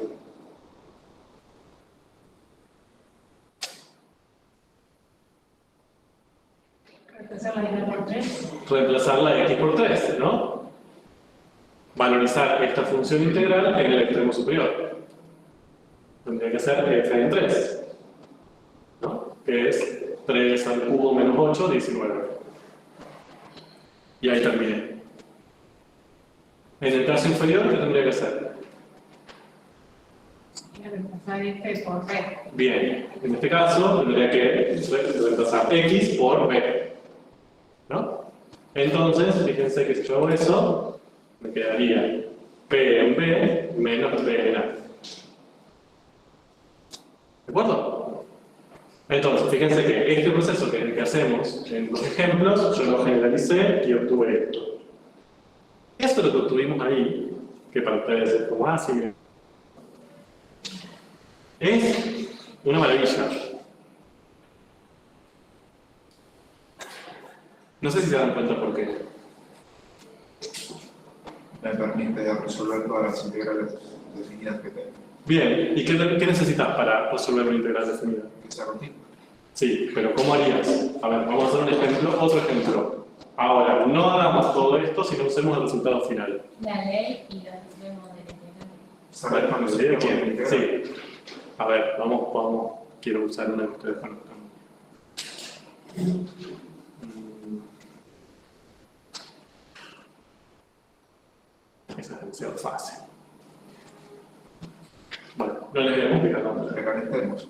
Reemplazar la x por 3. Reemplazar la x por 3, ¿no? Valorizar esta función integral en el extremo superior. Tendría que ser f en 3, ¿no? Que es 3 al cubo menos 8, 19. Y ahí terminé. En el caso inferior, ¿qué tendría que hacer? Reemplazar f por b. Bien, en este caso tendría que reemplazar x por b, ¿no? Entonces, fíjense que si yo hago eso, me quedaría p en b menos p en a. ¿De acuerdo? Entonces, fíjense que este proceso que es el que hacemos en los ejemplos, yo lo generalicé y obtuve esto. Esto es lo que obtuvimos ahí, que para ustedes es como así. Es una maravilla. No sé si se dan cuenta por qué. Me permite resolver todas las integrales definidas que tengo. Bien, ¿y qué necesitas para resolver una integral definida? Que sea continua. Sí, pero ¿cómo harías? A ver, vamos a hacer un ejemplo, otro ejemplo. Ahora, no hagamos todo esto, sino usemos el resultado final. La ley y los extremos de la integral. ¿Sabes cuándo se ¿Sí? toma una integral? Sí. A ver, vamos. Quiero usar una que ustedes conozcan. Esa es demasiado fácil. Bueno, no les voy a complicar tanto. Recalentemos.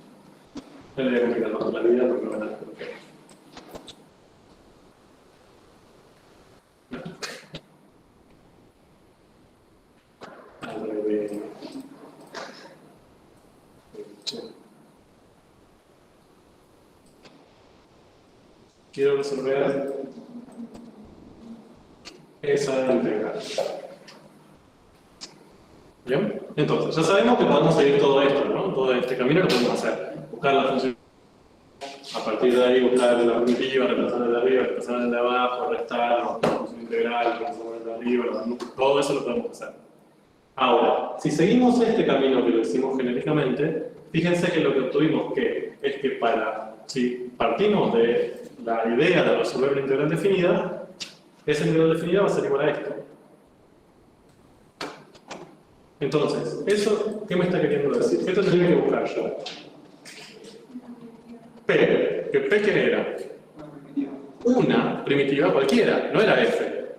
No les voy a complicar tanto la vida porque van a entender. Al revés. Quiero resolver esa integral. ¿Bien? Entonces, ya sabemos que podemos seguir todo esto, ¿no? Todo este camino lo podemos hacer. Buscar la función. A partir de ahí, buscar la primitiva, reemplazar el de arriba, reemplazar el de abajo, restar, la función integral, reemplazar el de arriba, todo eso lo podemos hacer. Ahora, si seguimos este camino que lo hicimos genéricamente, fíjense que lo que obtuvimos es que si partimos de la idea de resolver una integral definida, esa integral definida va a ser igual a esto. Entonces, ¿eso qué me está queriendo decir? ¿Qué tendría que buscar yo? P, que P ¿qué era? Una primitiva cualquiera, no era F.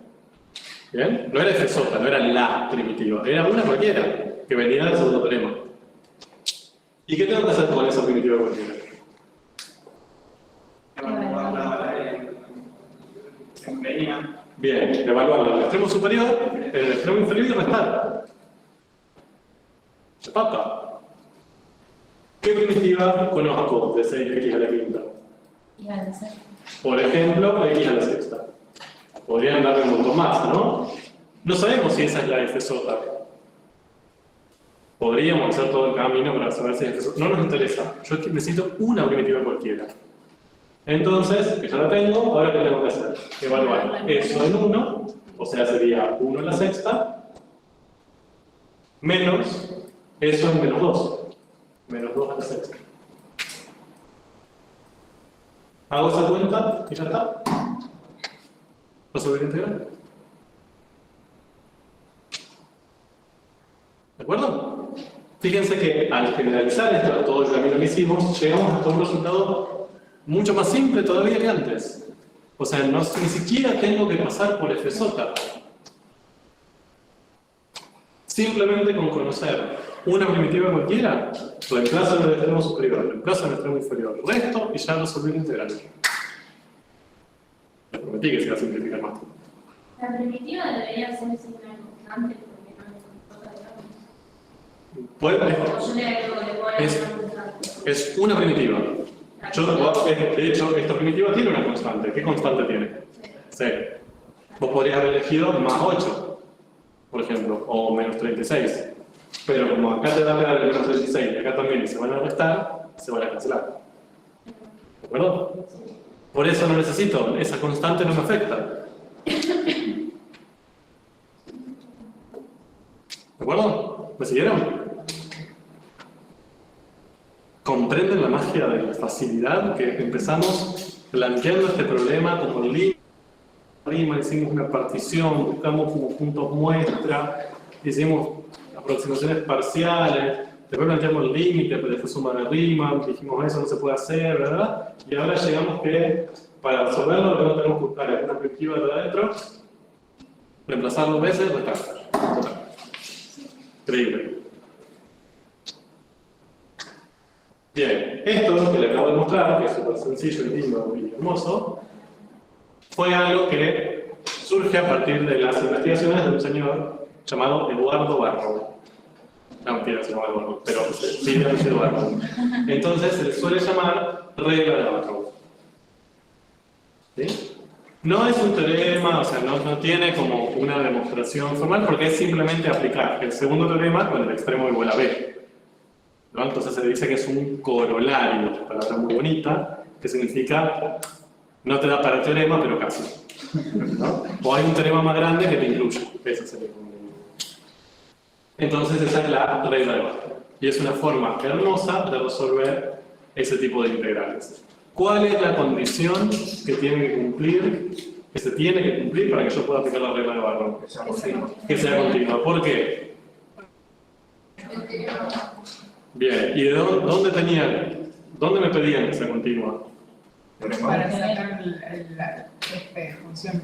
¿Bien? No era F sota, no era la primitiva, era una cualquiera, que venía del segundo teorema. ¿Y qué tengo que hacer con esa primitiva cualquiera? Bien, evaluarlo en el extremo superior, en el extremo inferior y restar. Se papa. ¿Qué primitiva conozco de 6x a la quinta? Y van a ser. Por ejemplo, x a la sexta. Podrían darle un montón más, ¿no? No sabemos si esa es la f sota. Podríamos hacer todo el camino para saber si es f sota. No nos interesa. Yo necesito una primitiva cualquiera. Entonces, que ya la tengo, ahora ¿qué tengo que hacer? Evaluar eso en 1, o sea, sería 1 a la sexta, menos eso en menos 2. Menos 2 a la sexta. Hago esa cuenta y ya está. Resolver integral. ¿De acuerdo? Fíjense que al generalizar esto a todo el camino que hicimos, llegamos hasta un resultado mucho más simple todavía que antes. O sea, ni siquiera tengo que pasar por f sota. Simplemente con conocer una primitiva cualquiera, reemplazo en el extremo superior, reemplazo en el extremo inferior, resto y ya resolví la integral. Les prometí que se iba a simplificar más. La primitiva debería ser siempre constante porque no es constante. Es una primitiva. De hecho, esta primitiva tiene una constante. ¿Qué constante tiene? 0. Vos podrías haber elegido más 8, por ejemplo, o menos 36. Pero como acá te da el menos 36 y acá también se van a restar, se van a cancelar. ¿De acuerdo? Por eso no necesito, esa constante no me afecta. ¿De acuerdo? ¿Me siguieron? ¿Comprenden la magia de la facilidad que empezamos planteando este problema como rima, hicimos una partición, buscamos como puntos muestra, hicimos aproximaciones parciales, después planteamos límites, pero después suma de rima, dijimos eso no se puede hacer, ¿verdad? Y ahora llegamos que para resolverlo lo que no tenemos que buscar es una primitiva de adentro, reemplazar 2 veces, restar. Increíble. Bien, esto que le acabo de mostrar, que es súper sencillo y lindo y hermoso, fue algo que surge a partir de las investigaciones de un señor llamado Eduardo Barrow. No, mentira, se llama Eduardo, pero sí, es Eduardo. Entonces se le suele llamar regla de Barrow. ¿Sí? No es un teorema, o sea, no tiene como una demostración formal, porque es simplemente aplicar el segundo teorema con el extremo igual a b. ¿No? Entonces se dice que es un corolario, palabra muy bonita, que significa no te da para el teorema, pero casi. ¿No? O hay un teorema más grande que te incluye. Ese sería como... Entonces esa es la regla de Barrow. Y es una forma hermosa de resolver ese tipo de integrales. ¿Cuál es la condición que tiene que cumplir, que se tiene que cumplir para que yo pueda aplicar la regla de Barrow? Que sea continua. Que sea continua. ¿Por qué? Bien, ¿y de dónde me pedían que sea continua? Teorema Para 1. sacar función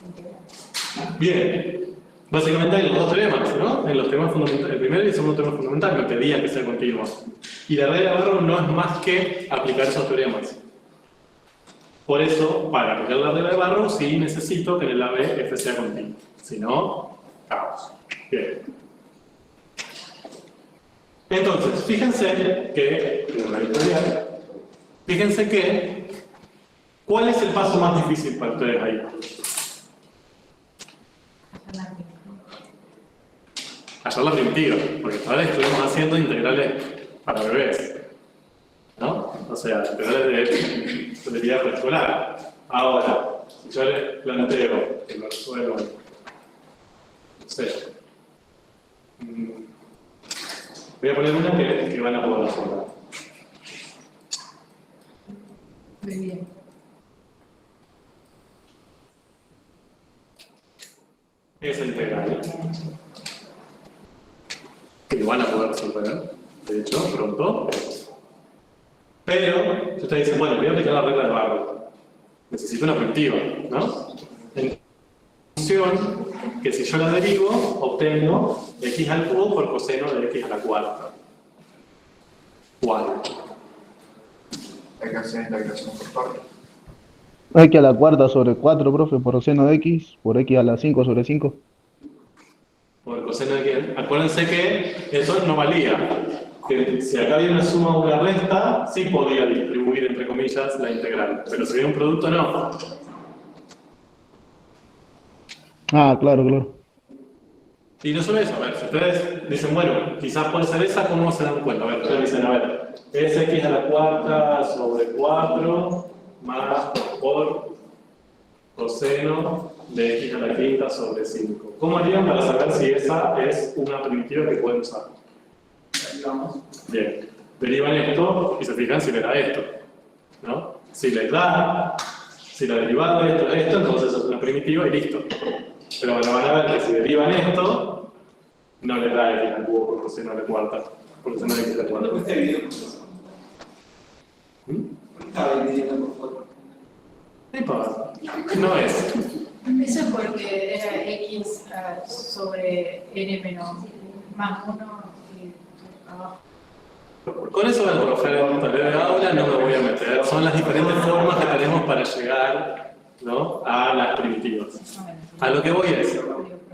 integral. Bien, básicamente hay los dos teoremas, ¿no? En los temas fundamentales, el primero y el segundo tema fundamental me pedían que sea continua. Y la regla de Barrow no es más que aplicar esos teoremas. Por eso, para aplicar la regla de Barrow, sí necesito que en el AB f sea continuo. Si no, caos. Bien. Entonces, fíjense que, en la historia, fíjense que, ¿cuál es el paso más difícil para ustedes ahí? Hallar la primitiva, porque todavía estuvimos haciendo integrales para bebés, ¿no? O sea, integrales de solidaridad preescolar. Ahora, si yo les planteo que lo resuelvan, no sé, voy a poner una que van a poder resolver. Muy bien. Esa integral. Que lo van a poder resolver, de hecho, pronto. Pero, si ustedes dicen, bueno, voy a aplicar la regla de Barrow. Necesito una primitiva, ¿no? En función que si yo la derivo, obtengo x al cubo por coseno de x a la cuarta. ¿Cuál? Hay que hacer integración por partes. X a la cuarta sobre 4, profe, por seno de x, por x a la 5 sobre 5. Por coseno de x. Acuérdense que eso no valía. que si acá había una suma o una resta, sí podía distribuir, entre comillas, la integral. Pero si había un producto, no. Ah, claro, claro. Y no solo eso, a ver, si ustedes dicen, bueno, quizás puede ser esa, ¿cómo se dan cuenta? A ver, ustedes dicen, a ver, es x a la cuarta sobre 4 más por coseno de x a la quinta sobre 5. ¿Cómo harían para saber si esa es una primitiva que pueden usar? Bien, derivan esto y se fijan si les da esto, ¿no? Si les da, si la derivada de esto es esto, entonces es una primitiva y listo. Pero bueno, van a ver que si derivan esto, no les da x al cubo por coseno a la cuarta, por coseno de x a la cuarta. ¿Cuánto está dividido por foto? Estaba dividiendo por foto. No importa, no es. Eso es porque era X sobre N menos más 1 y abajo. Con eso del profe de aula no me voy a meter. Son las diferentes formas que tenemos para llegar, ¿no?, a las primitivas. A lo que voy es,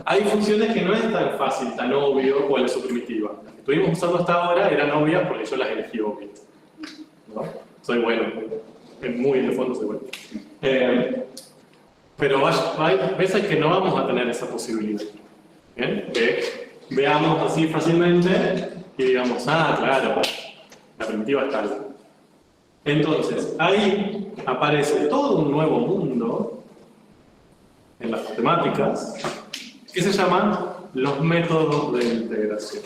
hay funciones que no es tan fácil, tan obvio cuál es su primitiva. Las que estuvimos usando hasta ahora eran obvias porque yo las elegí obvias, ¿no? Soy bueno, muy en el fondo soy bueno. Pero hay veces que no vamos a tener esa posibilidad. ¿Bien? Que veamos así fácilmente y digamos, ah, claro, la primitiva es tal. Entonces, ahí aparece todo un nuevo mundo en las matemáticas que se llaman los métodos de integración.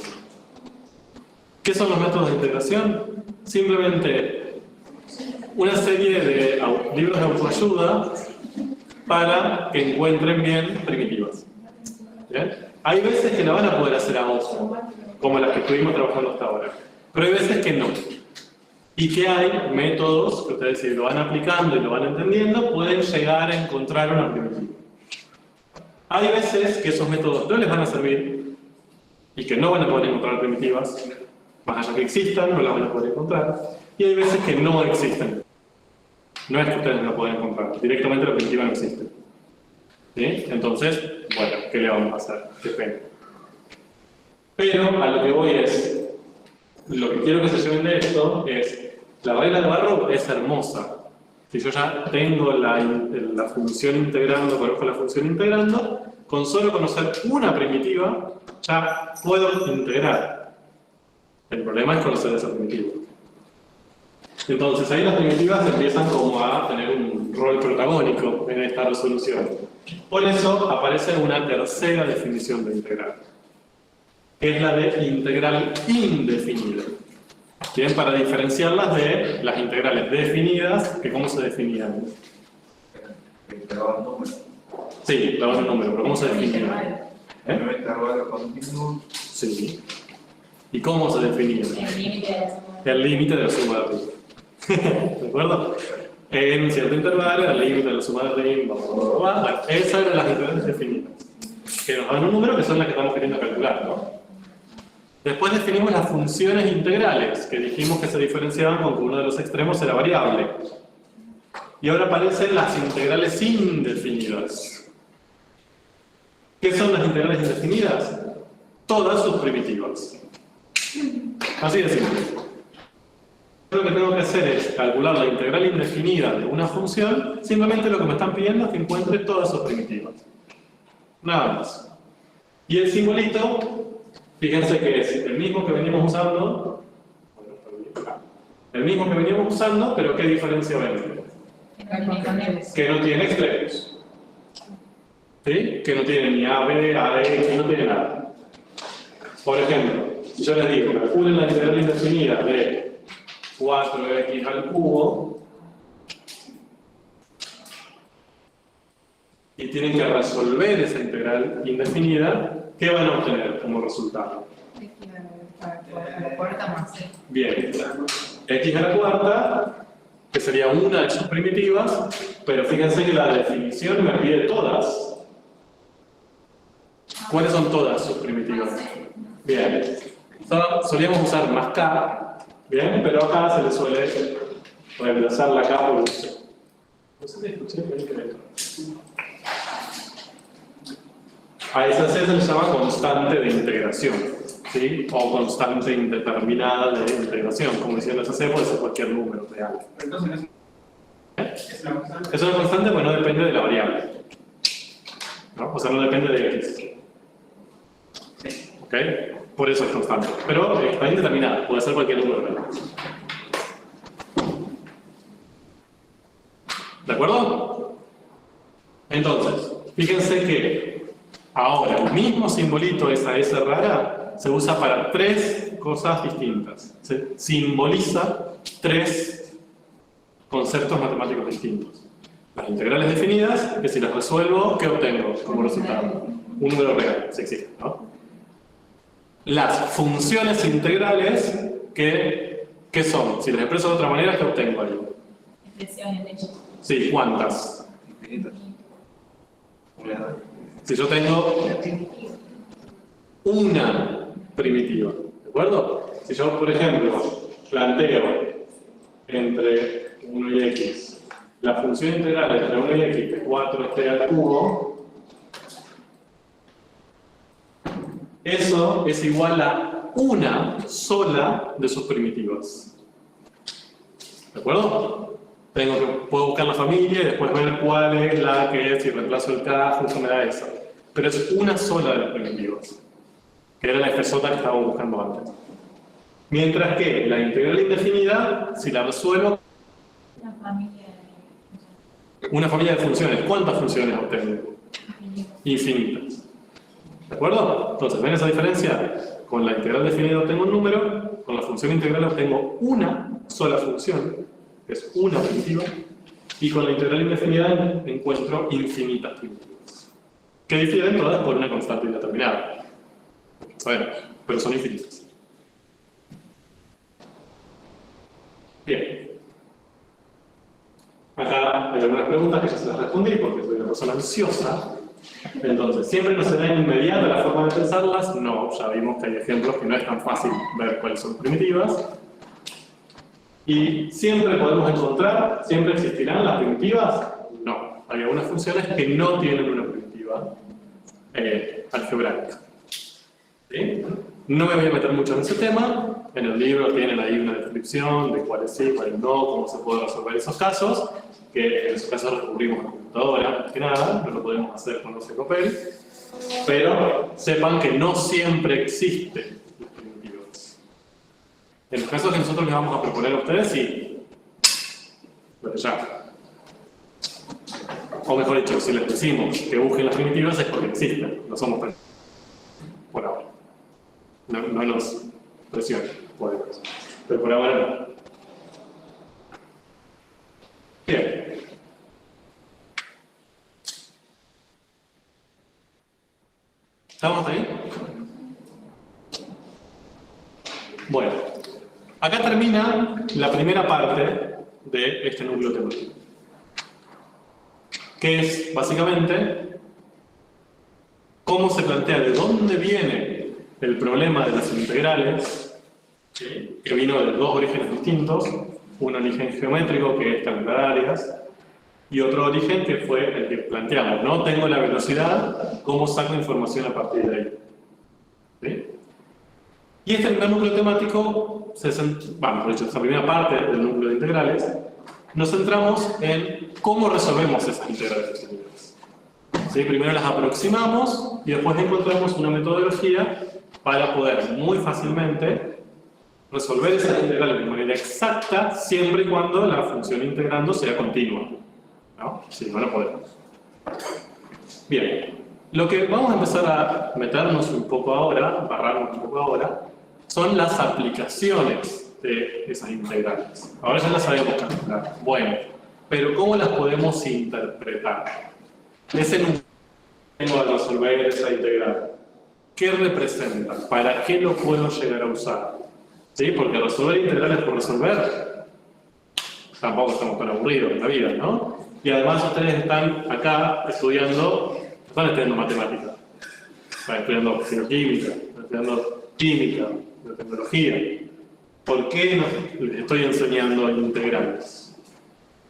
¿Qué son los métodos de integración? Simplemente una serie de libros de autoayuda para que encuentren bien primitivas. ¿Bien? Hay veces que la van a poder hacer a ojo, como las que estuvimos trabajando hasta ahora, pero hay veces que no. Y que hay métodos que ustedes, si lo van aplicando y lo van entendiendo, pueden llegar a encontrar una primitiva. Hay veces que esos métodos no les van a servir y que no van a poder encontrar primitivas, más allá que existan, no las van a poder encontrar. Y hay veces que no existen. No es que ustedes no pueden encontrar, directamente la primitiva no existe. ¿Sí? Entonces, bueno, ¿qué le vamos a hacer? Depende. Pero a lo que voy es, lo que quiero que se lleven de esto es, la regla de Barrow es hermosa. Si yo ya tengo la función integrando, conozco la función integrando, con solo conocer una primitiva, ya puedo integrar. El problema es conocer esa primitiva. Entonces ahí las primitivas empiezan como a tener un rol protagónico en esta resolución. Por eso aparece una tercera definición de integral, que es la de integral indefinida. Bien, para diferenciarlas de las integrales definidas, que ¿cómo se definían? Te daba un número. Sí, daban un número, pero ¿cómo se definían? ¿Eh? No intervalo continuo. Sí. ¿Y cómo se definían? El límite de la suma. El límite de la suma de arriba. ¿De acuerdo? En un cierto intervalo, el límite de la suma de arriba, bueno, esas eran las integrales definidas. Que nos dan un número que son las que estamos queriendo calcular, ¿no? Después definimos las funciones integrales, que dijimos que se diferenciaban con que uno de los extremos era variable. Y ahora aparecen las integrales indefinidas. ¿Qué son las integrales indefinidas? Todas sus primitivas. Así de simple. Lo que tengo que hacer es calcular la integral indefinida de una función, simplemente lo que me están pidiendo es que encuentre todas sus primitivas. Nada más. Y el simbolito, fíjense que es el mismo que venimos usando, pero ¿qué diferencia ven? Que no tiene extremos. ¿Sí? Que no tiene ni A, B, A, E, que no tiene nada. Por ejemplo, si yo les digo, calculen la integral indefinida de 4x al cubo y tienen que resolver esa integral indefinida, ¿qué van a obtener como resultado? A la cuarta más C. Bien, x a la cuarta, que sería una de sus primitivas, pero fíjense que la definición me pide todas. ¿Cuáles son todas sus primitivas? Bien, solíamos usar más k, bien, pero acá se le suele reemplazar la k por 1. No sé si escuché, pero increíble. A esa C se le llama constante de integración. ¿sí? O constante indeterminada de integración. Como decía el SC, puede ser cualquier número real. Entonces, es una constante. Es una constante, pues no depende de la variable, ¿no? O sea, no depende de x. Sí. ¿Ok? Por eso es constante. Pero está indeterminada, puede ser cualquier número real. ¿De acuerdo? Entonces, fíjense que ahora el mismo simbolito, esa S rara, se usa para tres cosas distintas. Se simboliza tres conceptos matemáticos distintos. Las integrales definidas, que si las resuelvo, ¿qué obtengo como resultado? Un número real, si existe, ¿no? Las funciones integrales, ¿qué son? Si las expreso de otra manera, ¿qué obtengo ahí? Expresiones de hecho. Sí, ¿cuántas? Infinitas. Si yo tengo una primitiva, ¿de acuerdo? Si yo, por ejemplo, planteo entre 1 y x la función integral entre 1 y x de 4t al cubo, eso es igual a una sola de sus primitivas. ¿De acuerdo? Puedo buscar la familia y después ver cuál es la que, si reemplazo el k, justo me da esa. Pero es una sola de las primitivas, que era la expresota que estábamos buscando antes. Mientras que la integral indefinida, si la resuelvo, Una familia una familia de funciones. ¿Cuántas funciones obtengo? Infinitas. ¿De acuerdo? Entonces, ¿ven esa diferencia? Con la integral definida obtengo un número, con la función integral obtengo una sola función, que es una primitiva, y con la integral indefinida encuentro infinitas primitivas, que difieren todas por una constante indeterminada. Sabemos, pero son infinitas. Bien. Acá hay algunas preguntas que ya se las respondí porque soy una persona ansiosa. Entonces, ¿siempre nos será inmediata la forma de pensarlas? No, ya vimos que hay ejemplos que no es tan fácil ver cuáles son primitivas. ¿Y siempre podemos encontrar, siempre existirán las primitivas? No. Hay algunas funciones que no tienen una primitiva algebraica. ¿Sí? No me voy a meter mucho en ese tema. En el libro tienen ahí una descripción de cuáles sí, cuáles no, cómo se puede resolver esos casos, que en esos casos recurrimos a la computadora, más que nada, no lo podemos hacer con los papel. Pero sepan que no siempre existen las primitivas. En los casos que nosotros les vamos a proponer a ustedes, sí. Pero ya. O mejor dicho, si les decimos que busquen las primitivas es porque existen, no somos primitivos. Por ahora. No nos presionen, podemos. Pero por ahora no. Bien. ¿Estamos ahí? Bueno, acá termina la primera parte de este núcleo teórico, que es básicamente cómo se plantea, de dónde viene el problema de las integrales, ¿sí? Que vino de dos orígenes distintos, un origen geométrico que es calcular áreas, y otro origen que fue el que planteamos, no tengo la velocidad, ¿cómo saco información a partir de ahí? ¿Sí? Y este primer núcleo temático, por hecho, esta primera parte del núcleo de integrales, nos centramos en cómo resolvemos esas integrales definidas. ¿Sí? Primero las aproximamos y después encontramos una metodología para poder muy fácilmente resolver esas integrales de manera exacta siempre y cuando la función integrando sea continua. ¿No? Si no, no podemos. Bien, lo que vamos a empezar a meternos un poco ahora, barrarnos un poco ahora, son las aplicaciones de esas integrales. Ahora ya las sabemos calcular. Bueno, pero ¿cómo las podemos interpretar? Ese número que tengo al resolver esa integral, ¿qué representa? ¿Para qué lo puedo llegar a usar? ¿Sí? Porque resolver integrales por resolver, tampoco estamos tan aburridos en la vida, ¿no? Y además ustedes están acá estudiando, están estudiando matemáticas, están estudiando bioquímica, están estudiando química, biotecnología. ¿Por qué les estoy enseñando integrales?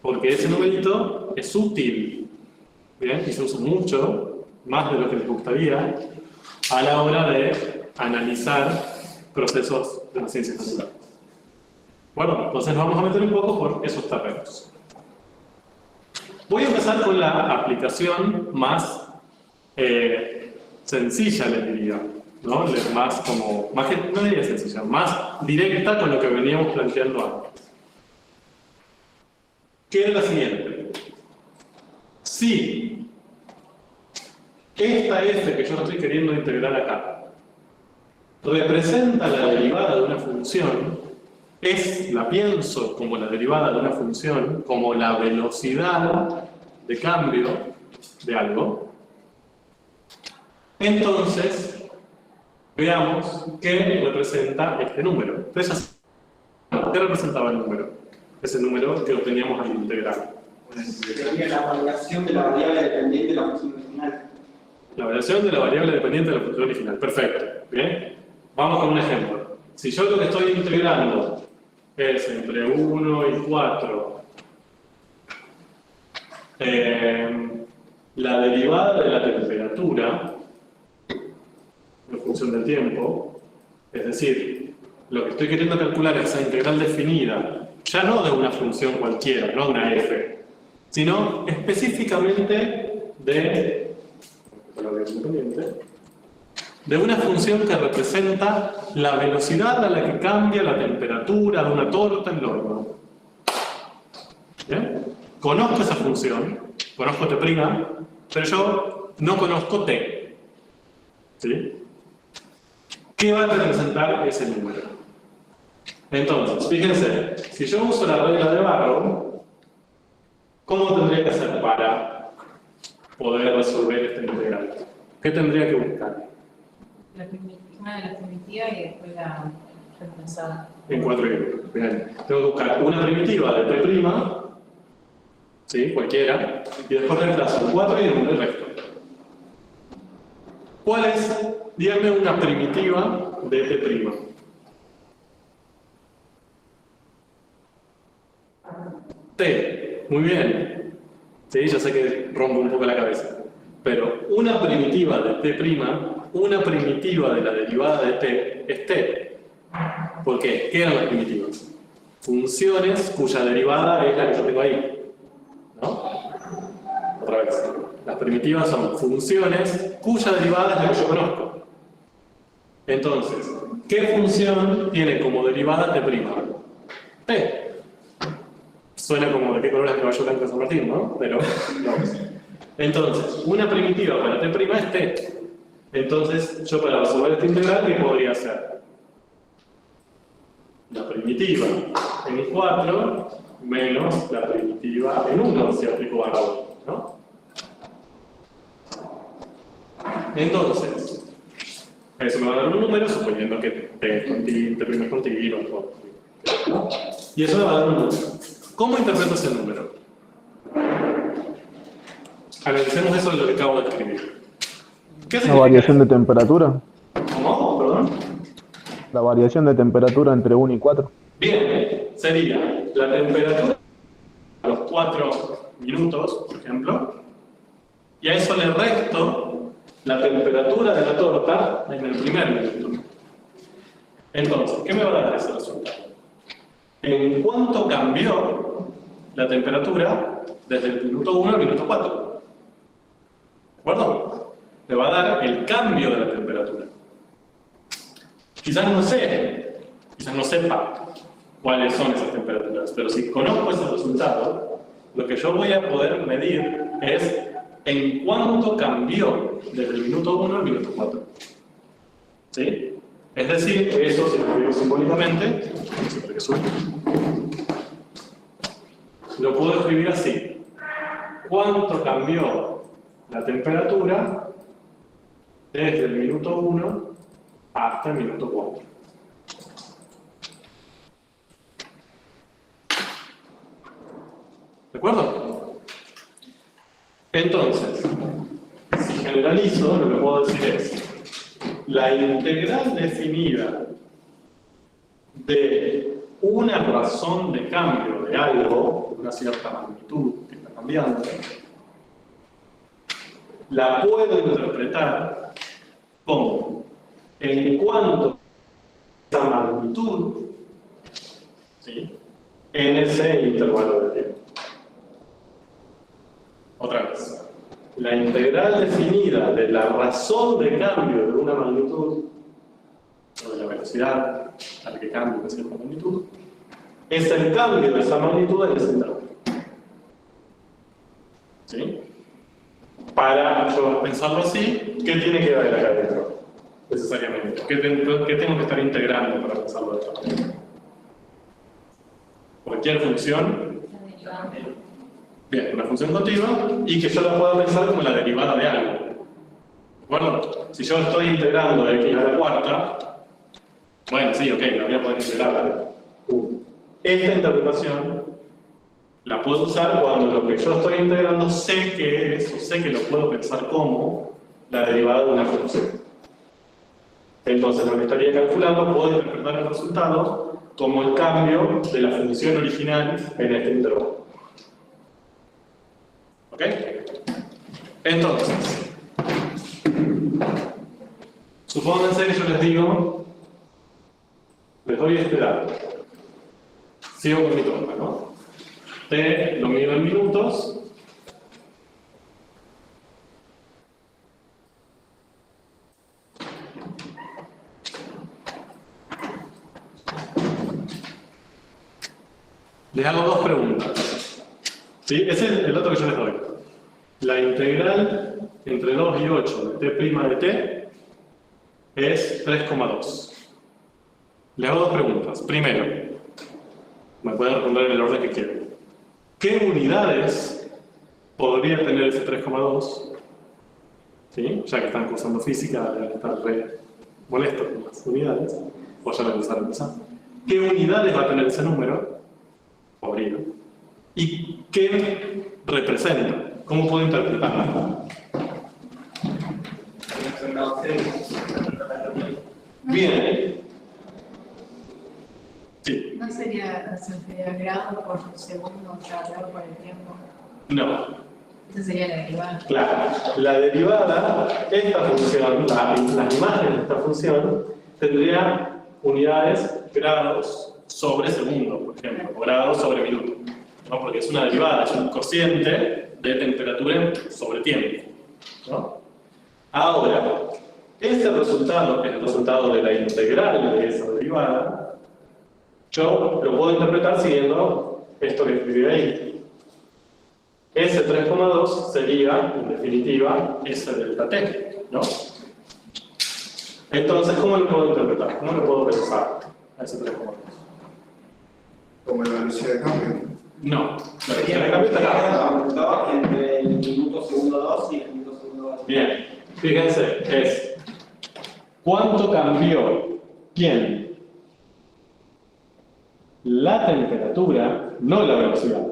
Porque ese numerito es útil, ¿bien? Y se usa mucho, más de lo que les gustaría, a la hora de analizar procesos de las ciencias naturales. Bueno, entonces nos vamos a meter un poco por esos terrenos. Voy a empezar con la aplicación más sencilla, les diría, ¿no? No diría sencilla, más directa con lo que veníamos planteando antes. Que es la siguiente. Si esta f que yo estoy queriendo integrar acá representa la derivada de una función, la pienso como la derivada de una función, como la velocidad de cambio de algo, entonces veamos qué representa este número. Entonces, ¿qué representaba el número? Ese número que obteníamos al integrar. Sería la variación de la variable dependiente de la función original. La variación de la variable dependiente de la función original. Perfecto. Bien. Vamos con un ejemplo. Si yo lo que estoy integrando es entre 1 y 4, la derivada de la temperatura en función del tiempo, es decir, lo que estoy queriendo calcular es esa integral definida, ya no de una función cualquiera, no de una f, sino específicamente de una función que representa la velocidad a la que cambia la temperatura de una torta en el horno. ¿Bien? Conozco esa función, conozco t', pero yo no conozco t. ¿Sí? ¿Qué va a representar ese número? Entonces, fíjense, si yo uso la regla de Barrow, ¿cómo tendría que hacer para poder resolver esta integral? ¿Qué tendría que buscar? Una de las primitivas y después la reemplazada. En 4 y 1. Bien. Tengo que buscar una primitiva de t', ¿sí? Cualquiera, y después reemplazo 4 y 1 el resto. ¿Cuál es? Díganme una primitiva de t'. T. Muy bien. Sí, ya sé que rompo un poco la cabeza. Pero una primitiva de t', una primitiva de la derivada de t, es t. ¿Por qué? ¿Qué eran las primitivas? Funciones cuya derivada es la que yo tengo ahí. ¿No? Otra vez. Las primitivas son funciones cuya derivada es la que yo conozco. Entonces, ¿qué función tiene como derivada t'? T. Suena como de qué color es el caballo blanco de San Martín, ¿no? Pero no. Entonces, una primitiva para t' es t. Entonces, yo para resolver esta integral, ¿qué podría hacer? La primitiva en 4 menos la primitiva en 1, si aplico Barrow, ¿no? Entonces, eso me va a dar un número, suponiendo que t es continuo, ¿no? Y eso me va a dar un número. ¿Cómo interpreto ese número? Analicemos eso de lo que acabo de escribir. ¿Qué ¿La significa variación eso? de temperatura? ¿Cómo? ¿Perdón? La variación de temperatura entre 1 y 4. Bien, sería la temperatura a los 4 minutos, por ejemplo, y a eso le resto la temperatura de la torta en el primer minuto. Entonces, ¿qué me va a dar ese resultado? ¿En cuánto cambió la temperatura desde el minuto 1 al minuto 4? ¿De acuerdo? Me va a dar el cambio de la temperatura. Quizás no sepa cuáles son esas temperaturas, pero si conozco ese resultado, lo que yo voy a poder medir es en cuánto cambió desde el minuto 1 al minuto 4. ¿Sí? Es decir, eso, si lo escribo simbólicamente, siempre que suene, lo puedo escribir así. ¿Cuánto cambió la temperatura desde el minuto 1 hasta el minuto 4? ¿De acuerdo? Entonces, si generalizo, lo que puedo decir es la integral definida de una razón de cambio de algo, de una cierta magnitud que está cambiando, la puedo interpretar como en cuanto a esa magnitud, ¿sí?, en ese intervalo de tiempo. Otra vez. La integral definida de la razón de cambio de una magnitud, o de la velocidad a la que cambia esa magnitud, es el cambio de esa magnitud en ese intervalo. ¿Sí? Para yo pensarlo así, ¿qué tiene que haber acá dentro? Necesariamente. ¿Qué tengo que estar integrando para pensarlo de esta manera? Cualquier función. Bien, una función continua y que yo la pueda pensar como la derivada de algo. ¿De acuerdo? Si yo estoy integrando x a la cuarta, bueno, sí, ok, la voy a poder integrar. Esta interpretación la puedo usar cuando lo que yo estoy integrando sé que es, o sé que lo puedo pensar como la derivada de una función. Entonces, lo que estaría calculando, puedo interpretar el resultado como el cambio de la función original en este intervalo. ¿Ok? Entonces, supónganse que yo les digo, les doy este dato. Sigo con mi torta, ¿no? T lo mido en minutos. Les hago dos preguntas. ¿Sí? Ese es el dato que yo les doy. La integral entre 2 y 8 de t' de t es 3,2. Les hago dos preguntas. Primero, me pueden responder en el orden que quieran. ¿Qué unidades podría tener ese 3,2? ¿Sí? Ya que están cursando física, deben estar re molestos con las unidades. O ya lo empezaron a empezar. ¿Qué unidades va a tener ese número? Podría. ¿Y qué representa? ¿Cómo puedo interpretarla? Bien. Sí. ¿No sería grado por segundo, o sea, grado por el tiempo? No. Esa sería la derivada. Claro. La derivada, esta función, las imágenes de esta función, tendría unidades grados sobre segundo, por ejemplo, o grados sobre minuto. ¿No? Porque es una derivada, es un cociente de temperatura sobre tiempo. ¿No? Ahora, este resultado, que es el resultado de la integral de esa derivada, yo lo puedo interpretar siguiendo esto que escribí ahí. Ese 3,2 sería, en definitiva, ese delta t, ¿no? Entonces, ¿cómo lo puedo interpretar? ¿Cómo lo puedo pensar a ese 3,2? Como la velocidad de cambio. No, la velocidad de cambio está acá. Entre el minuto segundo 2 y el minuto segundo 2. Bien, fíjense, es ¿cuánto cambió quién? La temperatura, no la velocidad.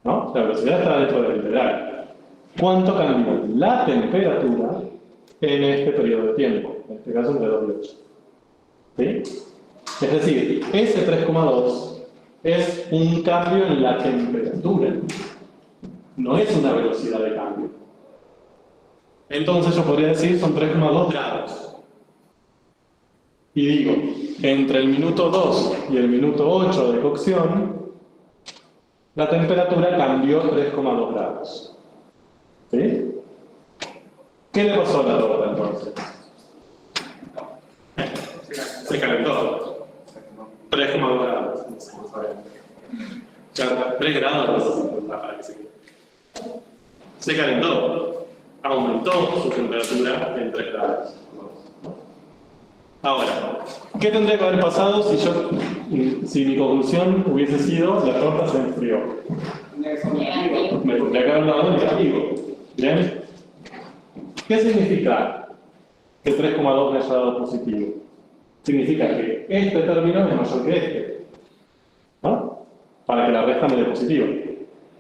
¿No? La velocidad está dentro de la integral. ¿Cuánto cambió la temperatura en este periodo de tiempo? En este caso entre 2 y 8. ¿Sí? Es decir, ese 3,2 es un cambio en la temperatura. No es una velocidad de cambio. Entonces yo podría decir son 3,2 grados. Y digo, entre el minuto 2 y el minuto 8 de cocción, la temperatura cambió 3,2 grados. ¿Sí? ¿Qué le pasó a la torta entonces? Se calentó. 3,2 grados. Ya, 3 grados para que se calentó. Aumentó su temperatura en 3 grados. Ahora, ¿qué tendría que haber pasado si mi conclusión hubiese sido la torta se enfrió? Me tendría que haber dado negativo. ¿Bien? ¿Qué significa que 3,2 me haya dado positivo? Significa que este término es mayor que este. ¿No? Para que la resta me dé positivo.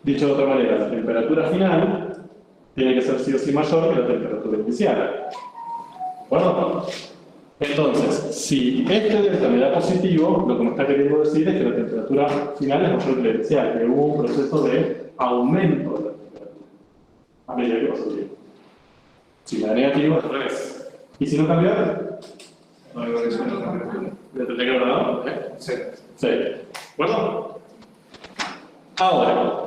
Dicho de otra manera, la temperatura final tiene que ser sí o sí mayor que la temperatura inicial. ¿De acuerdo? Entonces, si este delta me da positivo, lo que me está queriendo decir es que la temperatura final es mayor que la inicial, que hubo un proceso de aumento de la temperatura a medida que pasó el tiempo. Si me da negativo, al revés. ¿Y si no cambia? No hay variación en la temperatura. ¿Le tendría que haber dado? ¿Eh? Sí. Sí. ¿De acuerdo? Ahora,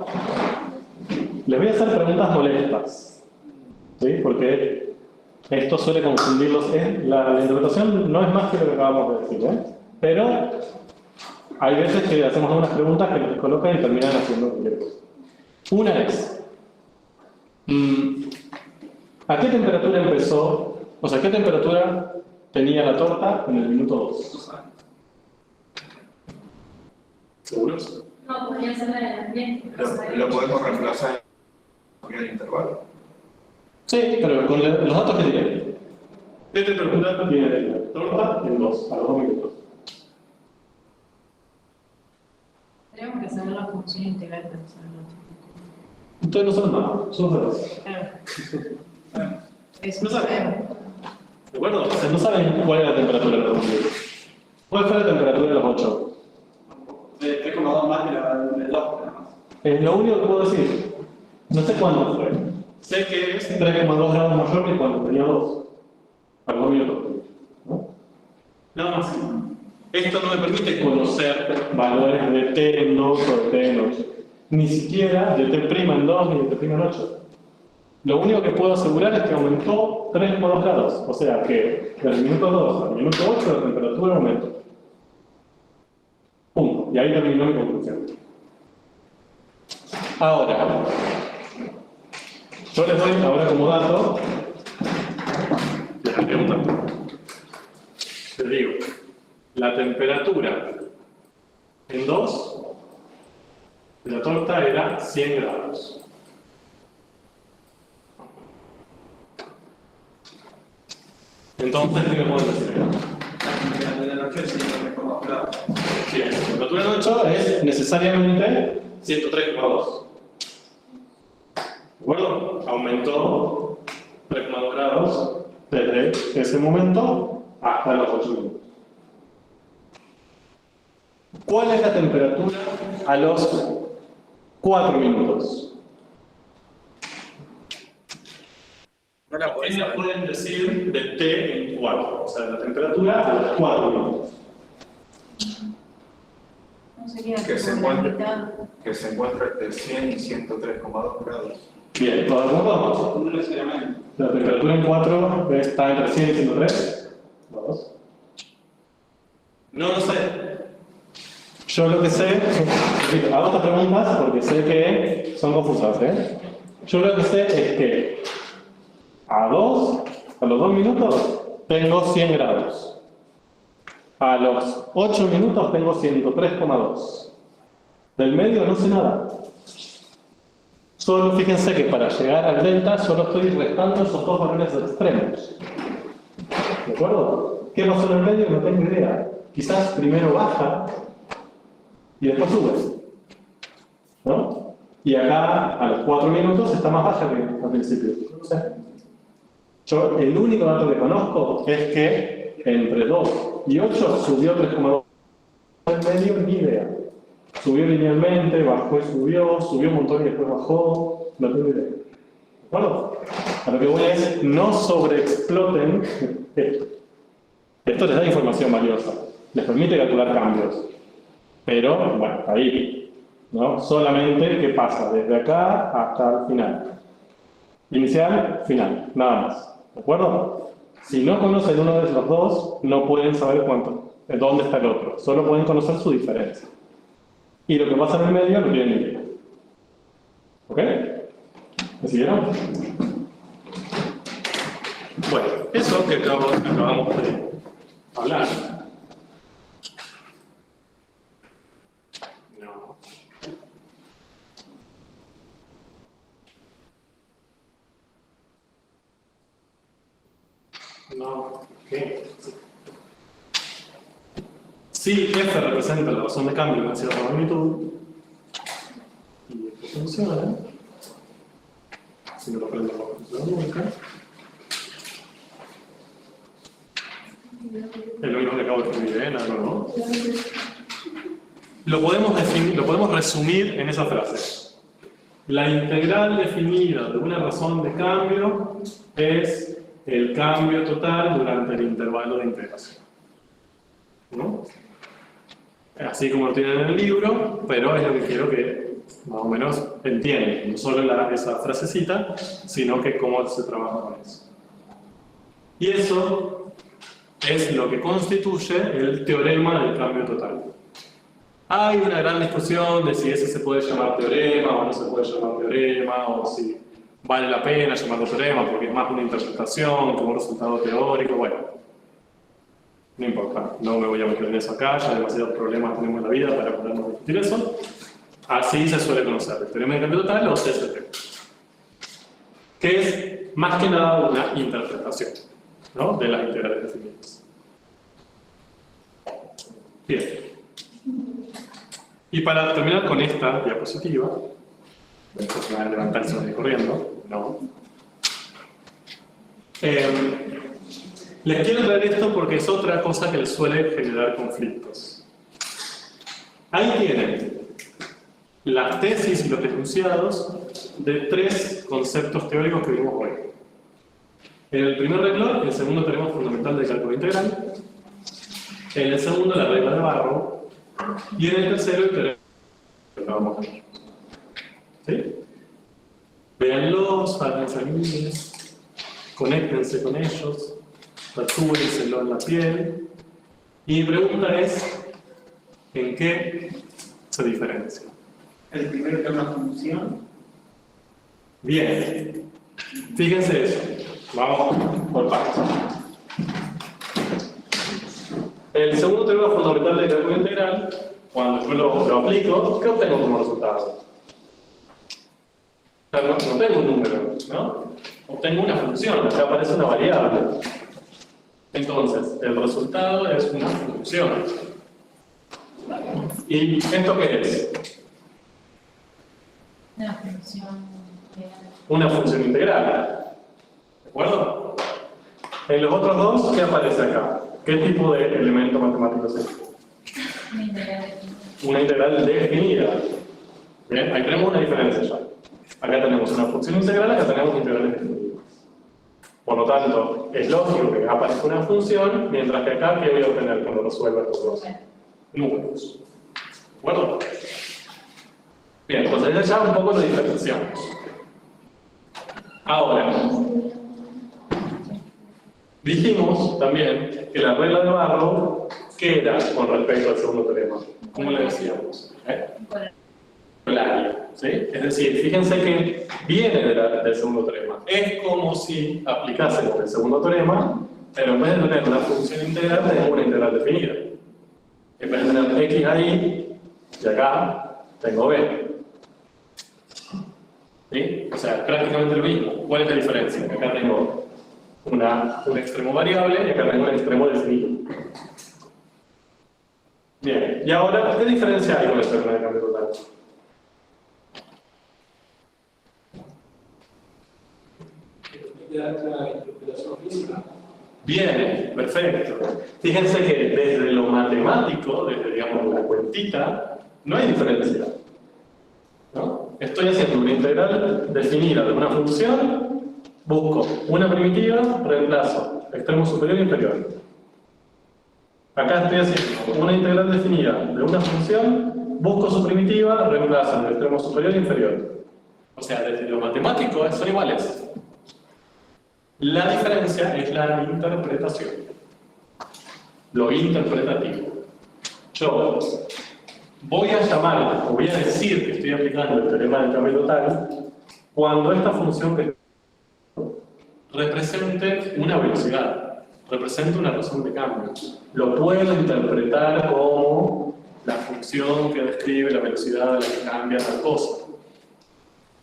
les voy a hacer preguntas molestas. ¿Sí? Porque esto suele confundirlos. La interpretación no es más que lo que acabamos de decir, ¿eh? Pero hay veces que hacemos unas preguntas que nos colocan y terminan haciendo cualquier cosa. Una es, ¿a qué temperatura empezó? O sea, ¿qué temperatura tenía la torta en el minuto 2? ¿Seguros? No, podría ser la del ambiente. Lo podemos reemplazar en el intervalo. Sí, pero con los datos que tiene. ¿Qué temperatura tiene la torta en a los 2 minutos? Tenemos que saber la función integral para saberlo. Ustedes no saben nada, son datos. Claro. Eso No saben. sabemos. ¿De acuerdo? O sea, no saben cuál es la temperatura de los 2 minutos. ¿Cuál fue la temperatura de los 8? 3,2 más de la del 2. Es lo único que puedo decir. No sé cuándo fue. Sé que es 3,2 grados mayor que cuando tenía 2. A los 2 minutos. ¿No? Nada más. Esto no me permite conocer valores de T en 2 o de T en 8. Ni siquiera de T' en 2 ni de T' en 8. Lo único que puedo asegurar es que aumentó 3,2 grados. O sea que del minuto 2 al minuto 8 la temperatura aumentó. Punto. Y ahí terminó mi conclusión. Ahora, yo les doy ahora como dato, les pregunto, les digo, la temperatura en 2 de la torta era 100 grados. Entonces, ¿qué me pueden decir? La de la noche sí, 3,2 grados. Sí, la temperatura en 8 es necesariamente 103,2. ¿De acuerdo? Aumentó 3,2 grados desde ese momento hasta los 8 minutos. ¿Cuál es la temperatura a los 4 minutos? No la podés ¿Qué nos saber. pueden decir de T en 4? O sea, la temperatura a los 4 minutos. No sería Que se como la encuentre. mitad. Que se encuentra entre 100 y 103,2 grados. Bien, ¿todos de acuerdo? No necesariamente. La temperatura en 4 está entre 100 y 103. ¿Dos? No lo sé. Yo lo que sé, repito, hago estas preguntas porque sé que son confusas, ¿eh? Yo lo que sé es que a los 2 minutos tengo 100 grados. A los 8 minutos tengo 103,2. Del medio no sé nada. Solo fíjense que para llegar al delta solo estoy restando esos dos valores extremos. ¿De acuerdo? ¿Qué pasó en el medio? No tengo idea. Quizás primero baja y después sube. ¿No? Y acá a los 4 minutos está más baja que al principio. No sé. Yo el único dato que conozco es que entre 2 y 8 subió 3,2. En medio ni idea. Subió linealmente, bajó y subió un montón y después bajó, no tengo idea. ¿De acuerdo? A lo que voy es, no sobreexploten esto. Esto les da información valiosa, les permite calcular cambios. Pero, bueno, ahí, ¿no? Solamente qué pasa desde acá hasta el final. Inicial, final, nada más. ¿De acuerdo? Si no conocen uno de los dos, no pueden saber dónde está el otro. Solo pueden conocer su diferencia. Y lo que pasa en el medio no tienen ni idea. ¿Ok? ¿Me siguieron? Bueno, eso que acabamos de hablar. No. No. ¿Qué? Si F representa la razón de cambio en cierta magnitud, y esto funciona, si no lo prendo no funciona nunca, es lo mismo que acabo de escribir, ¿eh? Nada, ¿no? Lo podemos definir, lo podemos resumir en esa frase. La integral definida de una razón de cambio es el cambio total durante el intervalo de integración. ¿no? Así como lo tienen en el libro, pero es lo que quiero que más o menos entiendan, no solo esa frasecita, sino que cómo se trabaja con eso. Y eso es lo que constituye el teorema del cambio total. Hay una gran discusión de si ese se puede llamar teorema o no se puede llamar teorema, o si vale la pena llamarlo teorema porque es más una interpretación que un resultado teórico. Bueno, no importa, no me voy a meter en eso acá, ya demasiados problemas tenemos en la vida para podernos discutir eso. Así se suele conocer el teorema del cambio total o CST, que es más que nada una interpretación, ¿no?, de las integrales definidas. Bien. Y para terminar con esta diapositiva, después van a levantarse corriendo, ¿no? Les quiero traer esto porque es otra cosa que les suele generar conflictos. Ahí tienen las tesis y los enunciados de 3 conceptos teóricos que vimos hoy. En el primer renglón, el segundo teorema fundamental del cálculo integral. En el segundo, la regla de Barrow. Y en el tercero, el teorema que vamos a ver. ¿Sí? Véanlos, háganse amigos, conéctense con ellos, tatúenselo en la piel. Y mi pregunta es, ¿en qué se diferencia? El primero que es una función. Bien, fíjense eso. Vamos por partes. El segundo teorema fundamental del cálculo integral, cuando yo lo aplico, ¿qué obtengo como resultado? O sea, no tengo un número, ¿no? Obtengo una función, acá aparece una variable. Entonces, el resultado es una función. ¿Y esto qué es? Una función Una función integral. ¿De acuerdo? En los otros dos, ¿qué aparece acá? ¿Qué tipo de elemento matemático es este? Una integral definida. Bien, ahí tenemos una diferencia ya. Acá tenemos una función integral, acá tenemos integrales definidas. Por lo tanto, es lógico que acá aparezca una función, mientras que acá, ¿qué voy a obtener cuando resuelva estos dos números? ¿De acuerdo? Bien, entonces ya un poco lo diferenciamos. Ahora, dijimos también que la regla de Barrow, ¿qué era con respecto al segundo teorema? ¿Cómo le decíamos? Corolario, ¿sí? Es decir, fíjense que viene del segundo teorema. Es como si aplicásemos el segundo teorema, pero en vez de tener una función integral, tenemos una integral definida. En vez de tener x ahí, y acá tengo b. ¿Sí? O sea, prácticamente lo mismo. ¿Cuál es la diferencia? Acá tengo un extremo variable y acá tengo un extremo definido. Bien, y ahora, ¿qué diferencia hay con el teorema de cambio total? Bien, perfecto. Fíjense que desde lo matemático, desde, digamos, la cuentita, no hay diferencia, ¿no? Estoy haciendo una integral definida de una función, busco una primitiva, reemplazo extremo superior e inferior. Acá estoy haciendo una integral definida de una función, busco su primitiva, reemplazo el extremo superior e inferior. O sea, desde lo matemático son iguales. La diferencia es la interpretación. Lo interpretativo. Yo voy a llamar, o voy a decir que estoy aplicando el teorema del cambio total cuando esta función que represente una velocidad, represente una razón de cambio. Lo puedo interpretar como la función que describe la velocidad a la que cambia tal cosa.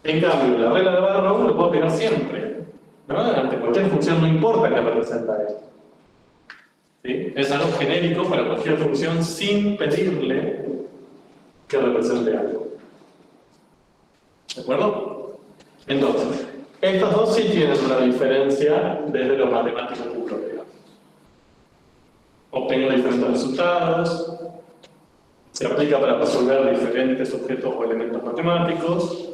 En cambio, la regla de Barrow lo puedo aplicar siempre, ¿no? Ante cualquier función, no importa que representa esto. ¿Sí? Es algo genérico para cualquier función sin pedirle que represente algo. ¿De acuerdo? Entonces, estos dos sí tienen una diferencia desde lo matemático puro, digamos. Obtengo diferentes resultados, se aplica para resolver diferentes objetos o elementos matemáticos,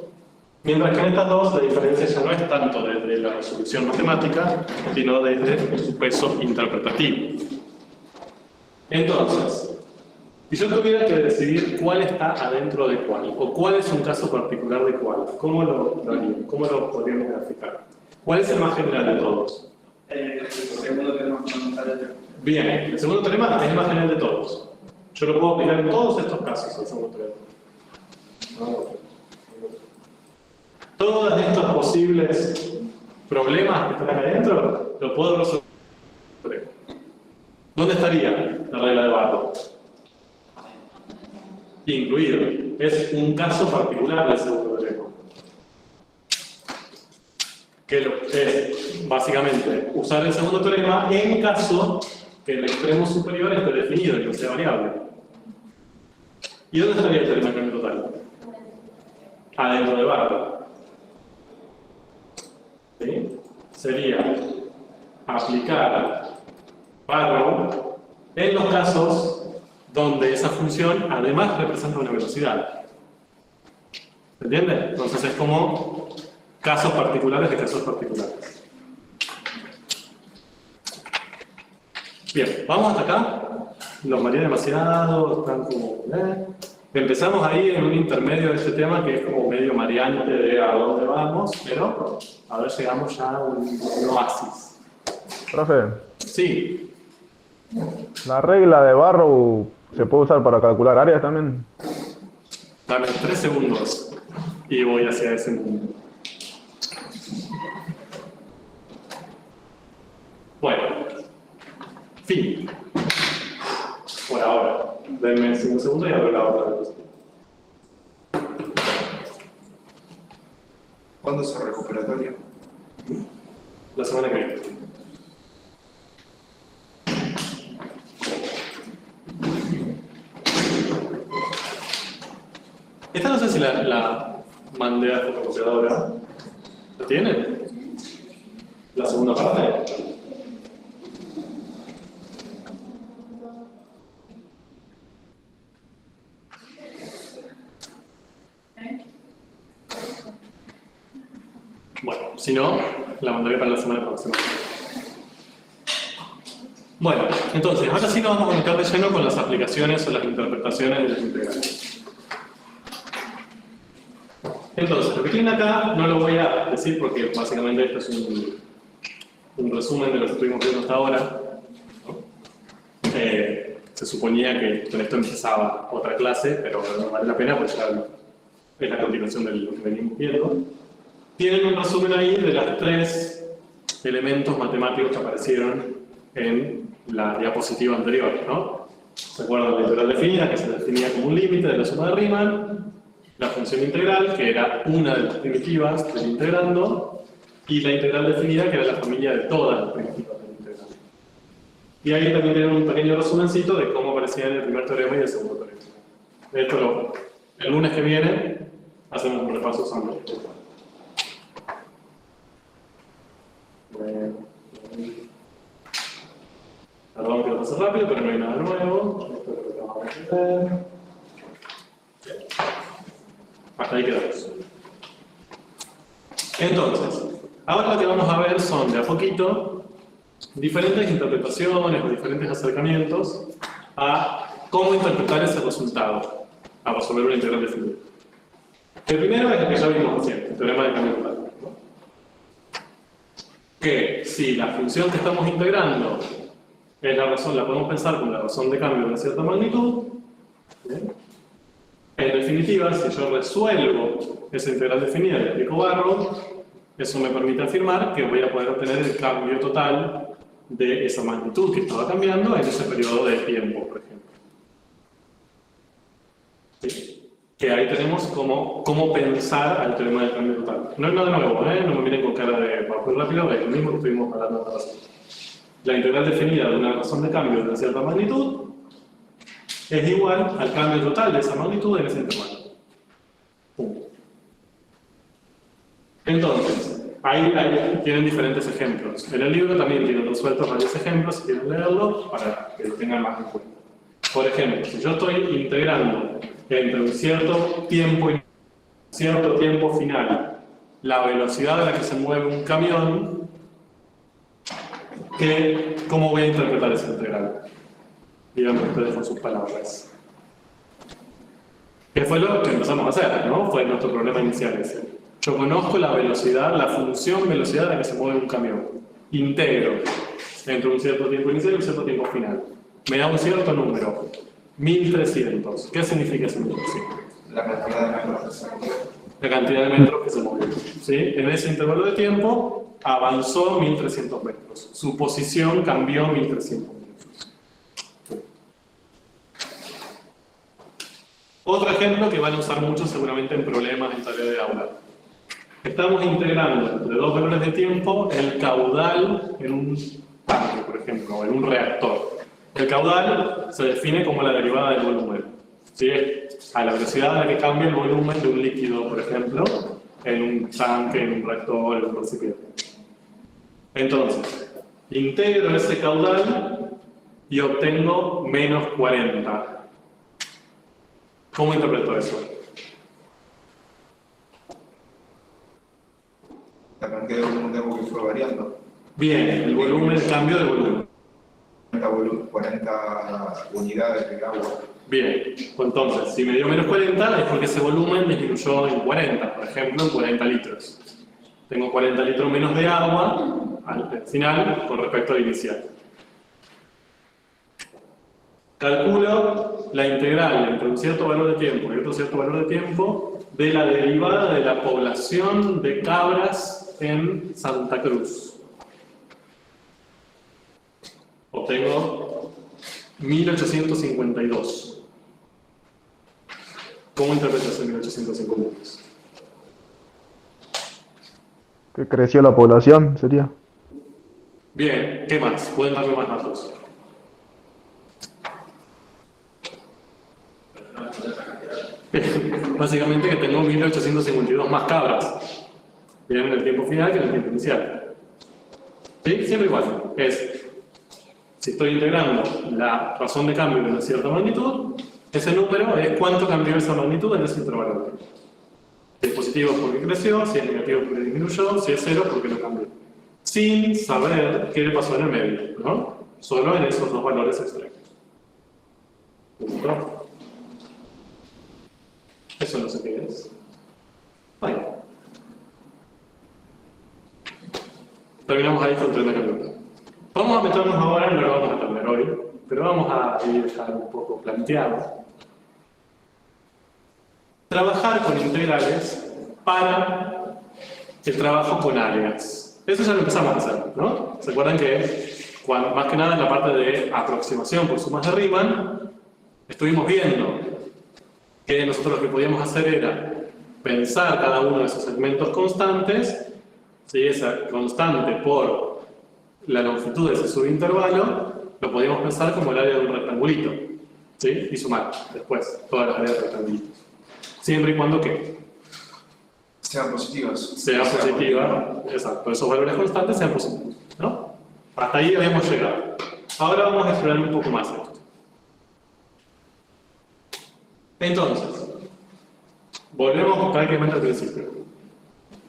mientras que en estas dos la diferencia ya no es tanto desde la resolución matemática, sino desde su peso interpretativo. Entonces, si yo tuviera que decidir cuál está adentro de cuál, o cuál es un caso particular de cuál, ¿cómo lo haríamos? ¿Cómo lo podríamos graficar? ¿Cuál es el más general de todos? El segundo tema fundamental. Bien, el segundo teorema es el más general de todos. Yo lo puedo aplicar en todos estos casos, el segundo teorema. Todos estos posibles problemas que están acá adentro, lo puedo resolver. ¿Dónde estaría la regla de Barrow? Incluido. Es un caso particular del segundo teorema. Que es básicamente usar el segundo teorema en caso que el extremo superior esté definido y no sea variable. ¿Y dónde estaría el teorema de cambio total? Adentro de Barrow. ¿Sí? Sería aplicar Barrow en los casos donde esa función además representa una velocidad. ¿Se entiende? Entonces es como casos particulares de casos particulares. Bien, vamos hasta acá. Los mareé demasiado, están como... Empezamos ahí en un intermedio de este tema que es como medio mareante de a dónde vamos, pero a ver, llegamos ya a un oasis. Profe, Sí, la regla de Barrow se puede usar para calcular áreas también. dame 3 segundos y voy hacia ese mundo. Bueno, fin. Por ahora. Denme 5 segundos y abro la otra vez. ¿Cuándo es el recuperatorio? La semana que viene. Esta no sé si la mandé a la fotocopiadora. ¿La tienen? La segunda parte. Bueno, si no, la mandaré para la semana próxima. Bueno, entonces, ahora sí nos vamos a meter de lleno con las aplicaciones o las interpretaciones de las integrales. Entonces, lo que tienen acá no lo voy a decir porque básicamente esto es un resumen de lo que estuvimos viendo hasta ahora. Se suponía que con esto empezaba otra clase, pero no vale la pena porque ya es la continuación de lo que venimos viendo. Tienen un resumen ahí de los 3 elementos matemáticos que aparecieron en la diapositiva anterior, ¿no? ¿Se acuerdan la integral definida, que se definía como un límite de la suma de Riemann? La función integral, que era una de las primitivas del integrando, y la integral definida, que era la familia de todas las primitivas del integrando. Y ahí también tienen un pequeño resumencito de cómo aparecían el primer teorema y el segundo teorema. Esto el lunes que viene hacemos un repaso usando esto. Perdón que lo pase rápido, pero no hay nada nuevo. Esto es lo que vamos a ver. Bien. Hasta ahí quedamos. Entonces, ahora lo que vamos a ver son de a poquito diferentes interpretaciones o diferentes acercamientos a cómo interpretar ese resultado a resolver una integral definida. El primero es el que ya vimos recién, el teorema de cambio total. Que si la función que estamos integrando es la razón, la podemos pensar como la razón de cambio de una cierta magnitud, ¿bien? En definitiva, si yo resuelvo esa integral definida y aplico Barrow, eso me permite afirmar que voy a poder obtener el cambio total de esa magnitud que estaba cambiando en ese periodo de tiempo, por ejemplo. ¿Sí? Que ahí tenemos cómo pensar al teorema del cambio total. No es nada nuevo, no me miren con cara de vamos muy rápido, es lo mismo que estuvimos hablando hasta ahora. La integral definida de una razón de cambio de una cierta magnitud es igual al cambio total de esa magnitud en ese intervalo. Punto. Entonces, ahí tienen diferentes ejemplos. En el libro también tienen resueltos varios ejemplos, si quieren leerlo, para que lo tengan más en cuenta. Por ejemplo, si yo estoy integrando entre un cierto tiempo y un cierto tiempo final la velocidad a la que se mueve un camión, ¿cómo voy a interpretar esa integral? Díganme ustedes con sus palabras. ¿Qué fue lo que empezamos a hacer, no? Fue nuestro problema inicial ese. Yo conozco la velocidad, la función velocidad a la que se mueve un camión. Integro entre un cierto tiempo inicial y un cierto tiempo final. Me da un cierto número. 1300. ¿Qué significa ese número? La cantidad de metros que se movió. La cantidad de metros que se movió. ¿Sí? En ese intervalo de tiempo avanzó 1300 metros. Su posición cambió 1300 metros. Otro ejemplo que van a usar mucho seguramente en problemas en tarea de aula. Estamos integrando entre dos valores de tiempo el caudal en un tanque, por ejemplo, o en un reactor. El caudal se define como la derivada del volumen. ¿Sí? A la velocidad a la que cambia el volumen de un líquido, por ejemplo, en un tanque, en un reactor, en un recipiente. Entonces, integro ese caudal y obtengo menos 40. ¿Cómo interpreto eso? La cantidad de volumen de agua que fue variando. Bien, el volumen, el cambio de volumen. 40 unidades de agua. Bien, pues entonces, si me dio menos 40 es porque ese volumen disminuyó en 40, por ejemplo, en 40 litros. Tengo 40 litros menos de agua al final con respecto al inicial. Calculo la integral entre un cierto valor de tiempo y otro cierto valor de tiempo de la derivada de la población de cabras en Santa Cruz. Obtengo 1852. ¿Cómo interpretas el 1852? Que creció la población, sería. Bien, ¿qué más? Pueden darme más datos. Básicamente que tengo 1852 más cabras. Bien, en el tiempo final que en el tiempo inicial. ¿Sí? Siempre igual. Si estoy integrando la razón de cambio de una cierta magnitud, ese número es cuánto cambió esa magnitud en ese intervalo. Si es positivo es porque creció, si es negativo es porque disminuyó, si es cero porque no cambió. Sin saber qué le pasó en el medio, ¿no? Solo en esos dos valores extremos. ¿Punto? Eso no sé qué es. Bueno. Terminamos ahí con 30 capítulos. Vamos a meternos ahora, no lo vamos a terminar hoy, pero vamos a dejar un poco planteado. Trabajar con integrales para el trabajo con áreas. Eso ya lo empezamos a hacer, ¿no? ¿Se acuerdan que más que nada en la parte de aproximación por sumas de Riemann, estuvimos viendo que nosotros lo que podíamos hacer era pensar cada uno de esos segmentos constantes, ¿sí? Esa constante por la longitud de ese subintervalo, lo podíamos pensar como el área de un rectangulito, ¿sí? Y sumar después todas las áreas de rectangulitos. Siempre y cuando que Sean positivas. sea positiva, exacto, esos valores constantes sean positivos, ¿no? Hasta ahí habíamos llegado. Ahora vamos a explorar un poco más esto. Entonces, volvemos prácticamente al principio.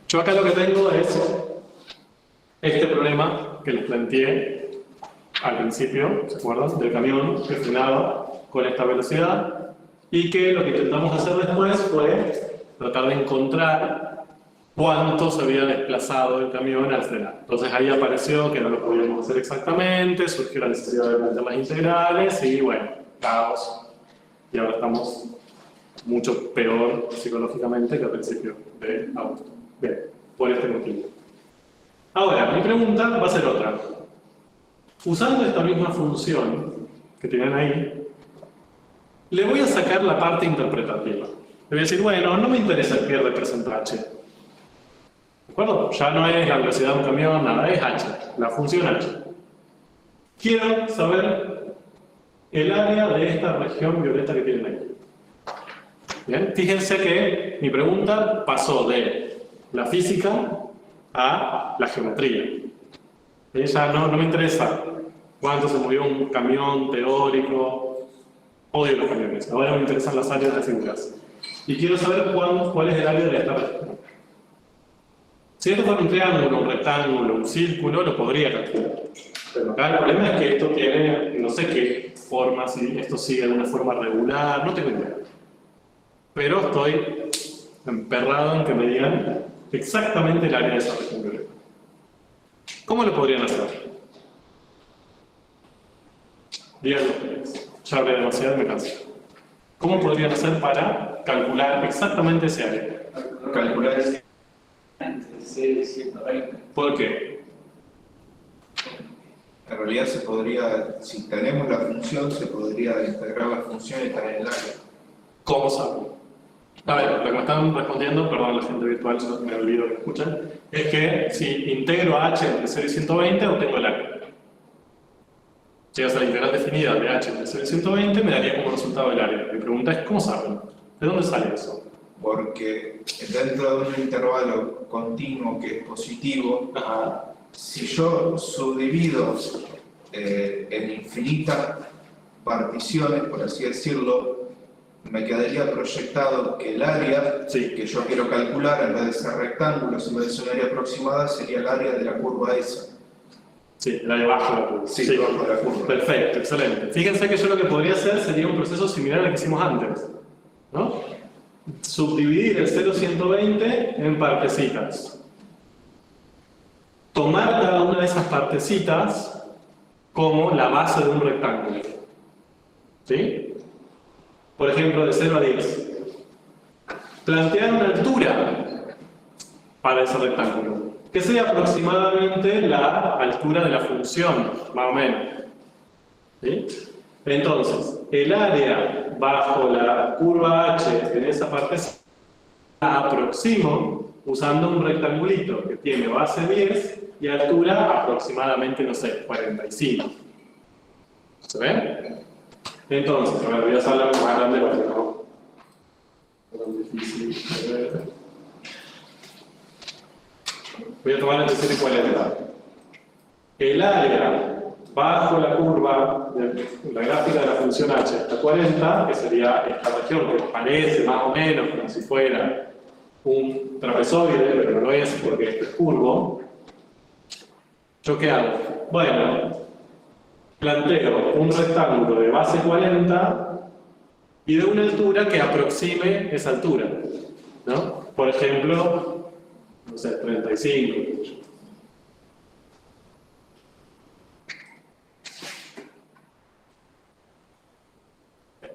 Yo acá lo que tengo es este problema que les planteé al principio, ¿se acuerdan? Del camión que frenaba con esta velocidad y que lo que intentamos hacer después fue tratar de encontrar cuánto se había desplazado el camión al frenar. Entonces ahí apareció que no lo podíamos hacer exactamente, surgió la necesidad de plantear las integrales y bueno, caos. Y ahora estamos mucho peor psicológicamente que al principio de agosto. Bien, por este motivo. Ahora, mi pregunta va a ser otra. Usando esta misma función que tienen ahí, le voy a sacar la parte interpretativa. Le voy a decir, bueno, no me interesa qué representa h. ¿De acuerdo? Ya no es la velocidad de un camión, nada, es h, la función h. Quiero saber el área de esta región violeta que tienen ahí. Bien, fíjense que mi pregunta pasó de la física a la geometría. Ya no me interesa cuánto se movió un camión teórico, odio los camiones, ahora me interesan las áreas de figuras. Y quiero saber cuál es el área de esta región. Si esto fuera un triángulo, un rectángulo, un círculo, lo podría calcular. Pero acá el problema es que esto tiene, no sé qué forma, si esto sigue de una forma regular, no tengo idea. Pero estoy emperrado en que me digan exactamente el área de esa región violeta. ¿Cómo lo podrían hacer? Díganlo ustedes. Ya hablé demasiado y me cansé. ¿Cómo podrían hacer para calcular exactamente ese área? Calcular ese ¿Por qué? En realidad se podría, si tenemos la función, se podría integrar la función y estar en el área. ¿Cómo saben? A ver, lo que me están respondiendo, perdón la gente virtual, si no me olvido que escuchan, es que si integro a h entre 0 y 120, obtengo el área. Si hago la integral definida de h entre 0 y 120, me daría como resultado el área. Mi pregunta es, ¿cómo saben? ¿De dónde sale eso? Porque dentro de un intervalo continuo que es positivo, si yo subdivido en infinitas particiones, por así decirlo, me quedaría proyectado que el área que yo quiero calcular, en vez de ser rectángulos, en vez de ser un área aproximada, sería el área de la curva esa. Sí, el área bajo de la curva. Sí, bajo la curva. Perfecto, excelente. Fíjense que yo lo que podría hacer sería un proceso similar al que hicimos antes, ¿no? Subdividir el 0,120 en partecitas. Tomar cada una de esas partecitas como la base de un rectángulo. ¿Sí? Por ejemplo, de 0 a 10. Plantear una altura para ese rectángulo, que sea aproximadamente la altura de la función, más o menos. ¿Sí? Entonces, el área bajo la curva h en esa parte la aproximo usando un rectangulito que tiene base 10 y altura aproximadamente, no sé, 45. ¿Se ve? Entonces, a ver, voy a hacerlo más grande porque no es tan difícil de ver. Voy a tomar entre 0 y 40. El área bajo la curva de la gráfica de la función h hasta 40, que sería esta región que parece más o menos como si fuera un trapezoide, pero no lo es porque esto es curvo. ¿Yo qué hago? Bueno, planteo un rectángulo de base 40 y de una altura que aproxime esa altura, ¿no? Por ejemplo, no sé, 35.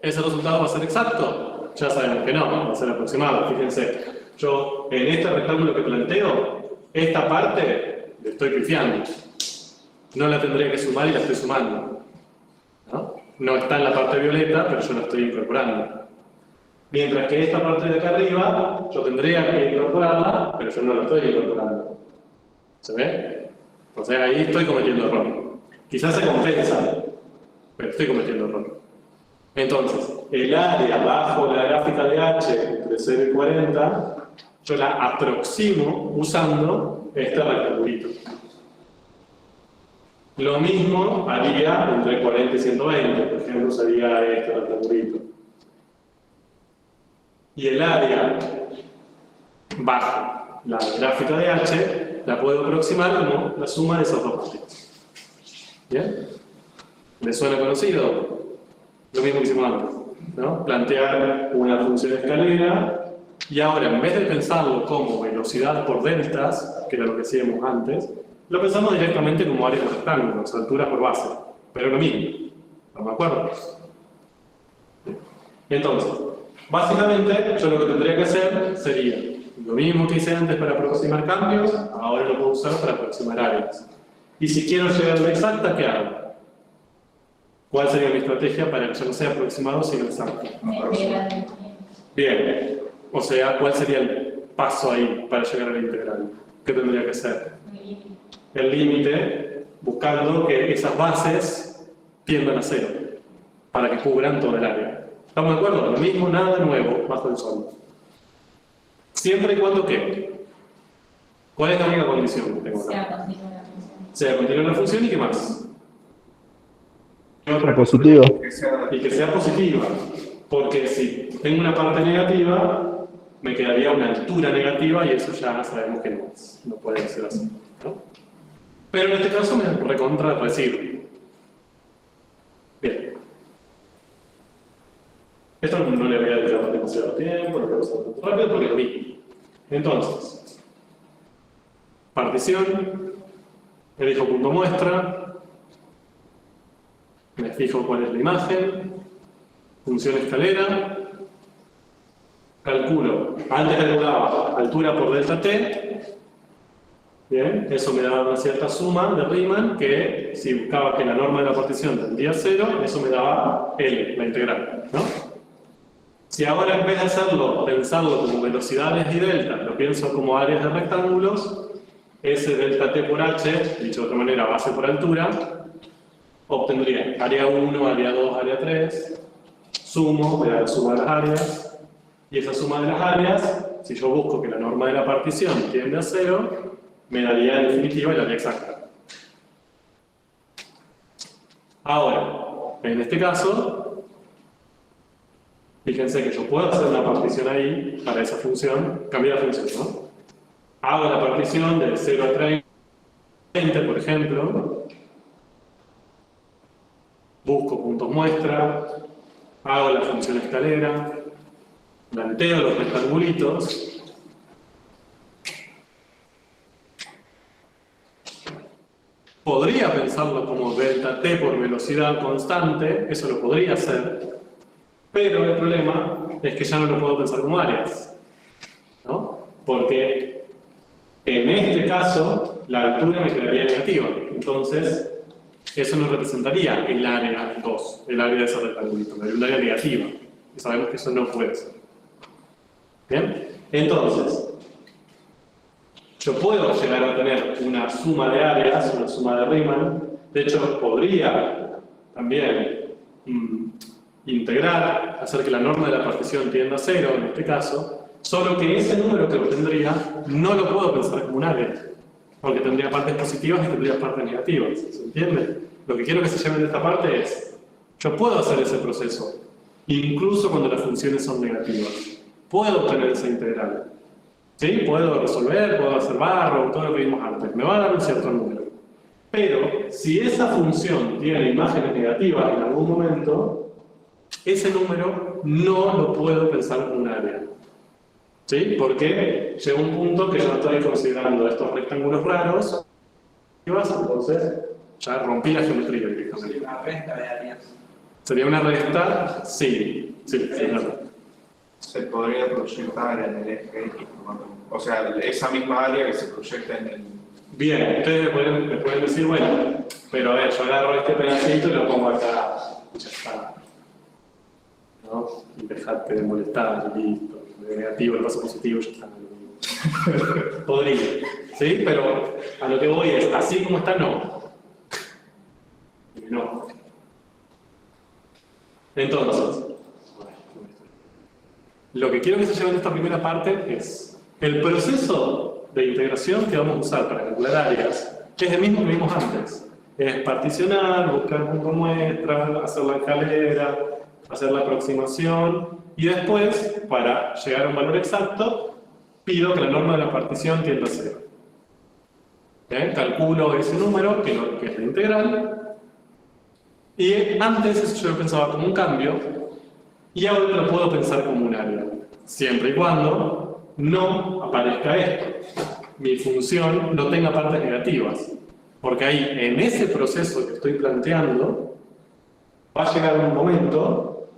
¿Ese resultado va a ser exacto? Ya sabemos que no, va a ser aproximado. Fíjense, yo en este rectángulo que planteo, esta parte le estoy pifiando. No la tendría que sumar y la estoy sumando. No está en la parte violeta, pero yo la estoy incorporando. Mientras que esta parte de acá arriba, yo tendría que incorporarla, pero yo no la estoy incorporando. ¿Se ve? O sea, ahí estoy cometiendo error. Quizás se compensa, pero estoy cometiendo error. Entonces, el área bajo la gráfica de h entre 0 y 40, yo la aproximo usando este rectangulito. Lo mismo haría entre 40 y 120, por ejemplo, sería este rectangulito. Y el área bajo la gráfica de h la puedo aproximar como la suma de esas dos partes. ¿Bien? ¿Les suena conocido? Lo mismo que hicimos antes, ¿no? Plantear una función escalera y ahora, en vez de pensarlo como velocidad por deltas, que era lo que hacíamos antes, lo pensamos directamente como áreas de rectángulos, altura por base, pero lo mismo, ¿no me acuerdo? Entonces, básicamente, yo lo que tendría que hacer sería lo mismo que hice antes para aproximar cambios, ahora lo puedo usar para aproximar áreas. Y si quiero llegar a la exacta, ¿qué hago? ¿Cuál sería mi estrategia para que yo no sea aproximado sino exacto? Bien, o sea, ¿cuál sería el paso ahí para llegar a la integral? ¿Qué tendría que ser? El límite, buscando que esas bases tiendan a 0, para que cubran todo el área. ¿Estamos de acuerdo? Lo mismo, nada nuevo bajo el sol. Siempre y cuando ¿qué? ¿Cuál es la única condición que tengo acá? Sea continua la función y ¿qué más? Otra positiva. Y que sea positiva, porque si tengo una parte negativa, me quedaría una altura negativa y eso ya sabemos que no puede ser así, ¿no? Pero en este caso me recontra recibe. Bien. Esto no le voy a dedicar demasiado tiempo, lo voy a usar rápido porque lo vi. Entonces, partición, elijo punto muestra, me fijo cuál es la imagen, función escalera, calculo, antes calculaba altura por delta t, bien, eso me daba una cierta suma de Riemann que si buscaba que la norma de la partición tendría 0, eso me daba L, la integral, ¿no? Si ahora en vez de pensarlo como velocidades y delta, lo pienso como áreas de rectángulos, ese delta t por h, dicho de otra manera, base por altura, obtendría área 1, área 2, área 3, sumo, me da la suma de las áreas, y esa suma de las áreas, si yo busco que la norma de la partición tiende a 0, me daría en definitiva el área exacta. Ahora, en este caso, fíjense que yo puedo hacer una partición ahí para esa función, cambiar la función, ¿no? Hago la partición de 0 a 30, por ejemplo, busco puntos muestra, hago la función escalera, planteo los rectangulitos, podría pensarlo como delta t por velocidad constante, eso lo podría hacer, pero el problema es que ya no lo puedo pensar como áreas, ¿no? Porque en este caso la altura me quedaría negativa, entonces eso no representaría el área 2, el área de ese rectangulito, me daría un área negativa, y sabemos que eso no puede ser. ¿Bien? Entonces, yo puedo llegar a tener una suma de áreas, una suma de Riemann. De hecho, podría también integrar, hacer que la norma de la partición tienda a 0, en este caso, solo que ese número que obtendría no lo puedo pensar como un área, porque tendría partes positivas y tendría partes negativas. ¿Se entiende? Lo que quiero que se lleven de esta parte es, yo puedo hacer ese proceso, incluso cuando las funciones son negativas. Puedo obtener esa integral. ¿Sí? Puedo resolver, puedo hacer barro, todo lo que vimos antes. Me va a dar un cierto número. Pero, si esa función tiene imágenes negativas en algún momento, ese número no lo puedo pensar como un área. ¿Sí? Porque llega un punto que yo no estoy considerando estos rectángulos raros, entonces ya rompí la geometría directamente. Sería una resta de áreas. ¿Sería una resta? Sí. Sí, claro. Se podría proyectar en el eje X, o sea, esa misma área que se proyecta en el... Bien, ustedes me pueden decir, bueno, pero a ver, yo agarro este pedacito y lo pongo acá, y ya está. ¿No? Y dejate de molestar, y listo. De negativo, el paso positivo, ya está. Podría, ¿sí? Pero a lo que voy es, así como está, no. Y no. Entonces, lo que quiero que se lleven de esta primera parte es el proceso de integración que vamos a usar para calcular áreas, que es el mismo que vimos antes. Es particionar, buscar punto muestra, hacer la escalera, hacer la aproximación, y después, para llegar a un valor exacto, pido que la norma de la partición tienda a 0. ¿Bien? Calculo ese número, que es la integral, y antes eso yo lo pensaba como un cambio, y ahora lo puedo pensar como un área, siempre y cuando no aparezca esto. Mi función no tenga partes negativas, porque ahí, en ese proceso que estoy planteando, va a llegar un momento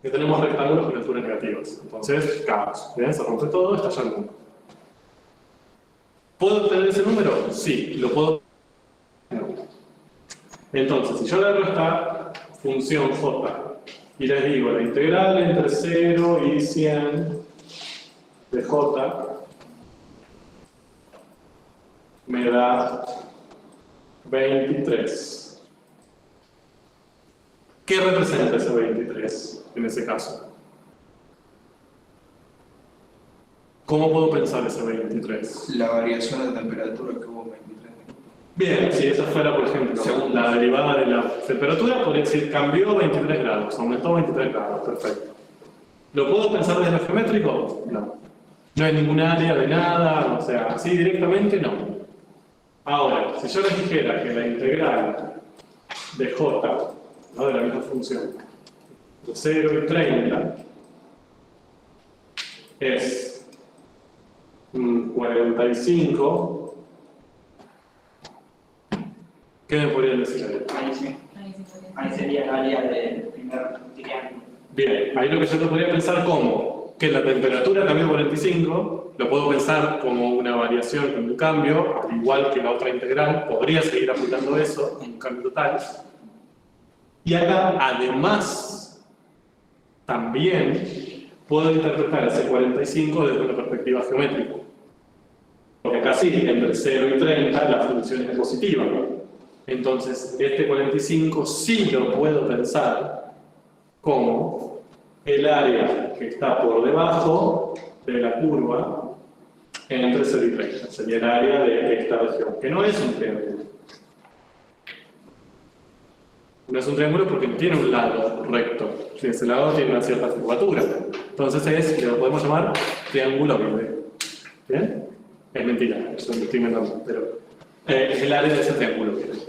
que tenemos rectángulos con alturas negativas. Entonces, caos. ¿Bien? Se rompe todo, estalla el mundo. ¿Puedo obtener ese número? Sí, lo puedo. Entonces, si yo agarro esta función j, y les digo, la integral entre 0 y 100 de j me da 23. ¿Qué representa ese 23 en ese caso? ¿Cómo puedo pensar ese 23? La variación de temperatura que hubo 23 minutos. Bien, si esa fuera, por ejemplo, la derivada de la temperatura, podría decir cambió 23 grados, aumentó 23 grados, perfecto. ¿Lo puedo pensar desde lo geométrico? No. No hay ningún área de nada, o sea, así directamente no. Ahora, si yo les dijera que la integral de j, ¿no?, de la misma función, de 0 y 30, es 45, ¿qué me podrían decir ahí? Ahí sí. Ahí sería el área del primer triángulo. Bien, ahí lo que yo te podría pensar como que la temperatura cambió 45, lo puedo pensar como una variación, como un cambio, al igual que la otra integral, podría seguir aplicando eso, un cambio total. Y acá, además, también puedo interpretar ese 45 desde una perspectiva geométrica. Porque acá sí, entre 0 y 30 la función es positiva. Entonces, este 45 sí lo puedo pensar como el área que está por debajo de la curva entre 0 y 30. Sería el área de esta región, que no es un triángulo. No es un triángulo porque no tiene un lado recto. Ese lado tiene una cierta curvatura. Entonces lo podemos llamar triángulo verde. ¿Bien? Es mentira, eso lo estoy inventando, pero es el área de ese triángulo verde.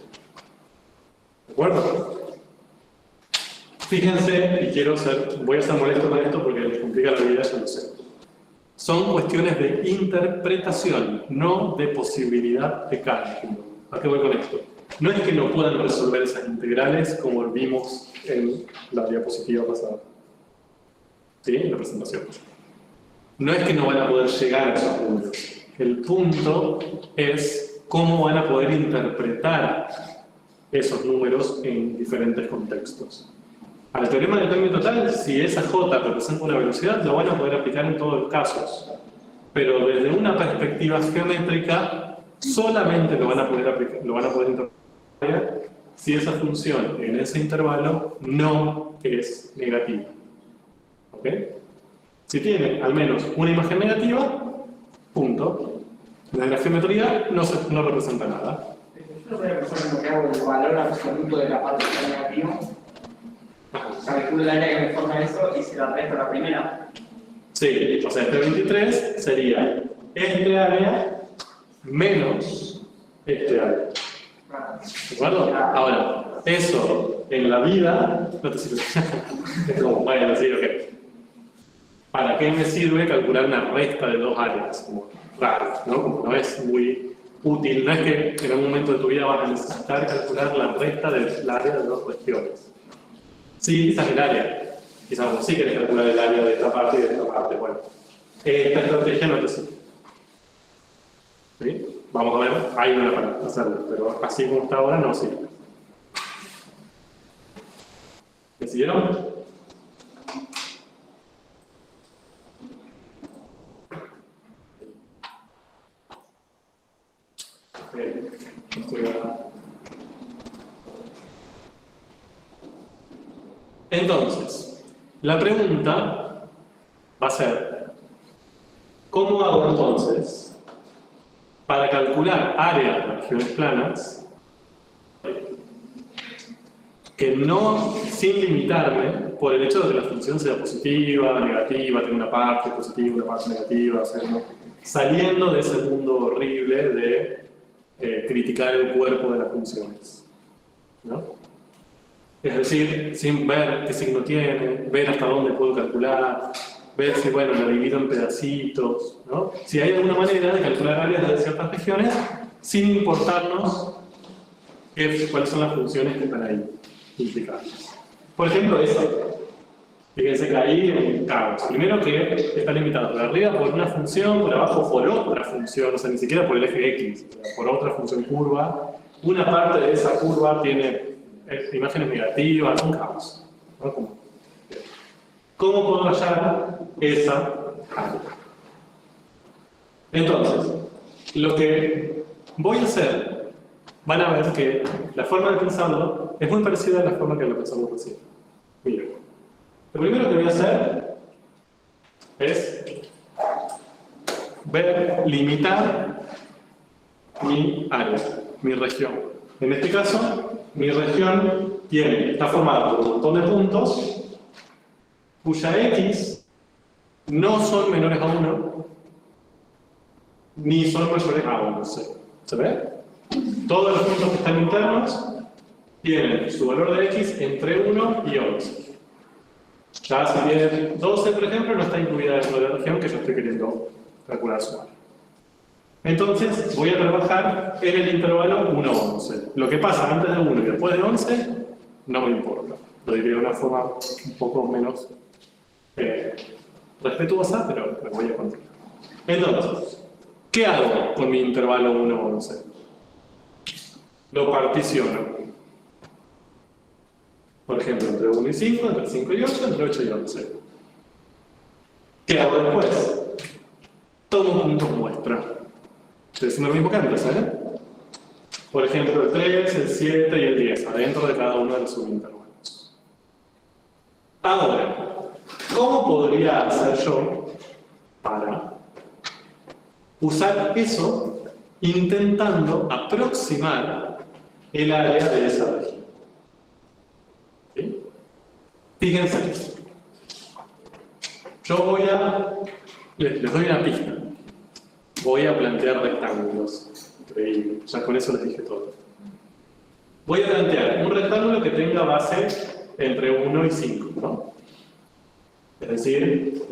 ¿De acuerdo? Fíjense, y voy a ser molesto con esto porque les complica la vida, yo lo sé. Son cuestiones de interpretación, no de posibilidad de cálculo. ¿A qué voy con esto? No es que no puedan resolver esas integrales como vimos en la diapositiva pasada. ¿Sí? En la presentación. No es que no van a poder llegar a esos puntos. El punto es cómo van a poder interpretar esos números en diferentes contextos. Al teorema del cambio total, si esa j representa una velocidad, lo van a poder aplicar en todos los casos. Pero desde una perspectiva geométrica, solamente lo van a poder interpretar si esa función en ese intervalo no es negativa. ¿Ok? Si tiene al menos una imagen negativa, punto. Desde la geometría no representa nada. Yo voy a pensar en lo que hago el valor absoluto de la parte que está negativa. Calculo el área que me forma eso y se la resto a la primera. Sí, o sea, este 23 sería este área menos este área. ¿De acuerdo? Ahora, eso en la vida no te sirve. Es como, bueno, sí, ok. ¿Para qué me sirve calcular una resta de dos áreas? Como raro, ¿no? Como no es muy útil. No es que en algún momento de tu vida vas a necesitar calcular la resta del área de dos regiones. Sí, quizás el área. Quizás vos sí querés calcular el área de esta parte y de esta parte. Bueno, esta estrategia no te sirve. ¿Sí? Vamos a ver, hay una para hacerlo, pero así como está ahora no sirve. ¿Me siguieron? Entonces, la pregunta va a ser, ¿cómo hago entonces para calcular áreas de regiones planas que no, sin limitarme por el hecho de que la función sea positiva, negativa, tenga una parte positiva, una parte negativa, o sea, ¿no?, saliendo de ese mundo horrible de criticar el cuerpo de las funciones, ¿no? Es decir, sin ver qué signo tiene, ver hasta dónde puedo calcular, ver si, bueno, la divido en pedacitos, ¿no? Si hay alguna manera de calcular áreas de ciertas regiones sin importarnos cuáles son las funciones que están ahí implicadas. Por ejemplo, esa. Fíjense que ahí hay un caos. Primero que está limitado por arriba por una función, por abajo por otra función, o sea, ni siquiera por el eje X, por otra función curva. Una parte de esa curva tiene imágenes negativas, un caos, ¿no? ¿Cómo puedo hallar esa área? Entonces, lo que voy a hacer, van a ver que la forma de pensarlo es muy parecida a la forma que lo pensamos recién. Miren, lo primero que voy a hacer es limitar mi área, mi región. En este caso, mi región está formada por un montón de puntos cuya X no son menores a 1 ni son mayores a 1. ¿Se ve? Todos los puntos que están internos tienen su valor de x entre 1 y 11. Ya si tiene 12, por ejemplo, no está incluida dentro de la región que yo estoy queriendo calcular su valor. Entonces, voy a trabajar en el intervalo 1-11. Lo que pasa antes de 1 y después de 11, no me importa. Lo diré de una forma un poco menos respetuosa, pero me voy a continuar. Entonces, ¿qué hago con mi intervalo 1-11? Lo particiono. Por ejemplo, entre 1 y 5, entre 5 y 8, entre 8 y 11. ¿Qué hago después? Tomo puntos muestra. Estoy haciendo lo mismo que antes, ¿eh? Por ejemplo, el 3, el 7 y el 10, adentro de cada uno de los subintervalos. Ahora, ¿cómo podría hacer yo para usar eso intentando aproximar el área de esa región? ¿Sí? Fíjense. Yo les doy una pista. Voy a plantear rectángulos. Increíble. Ya con eso les dije todo. Voy a plantear un rectángulo que tenga base entre 1 y 5, ¿no? Es decir,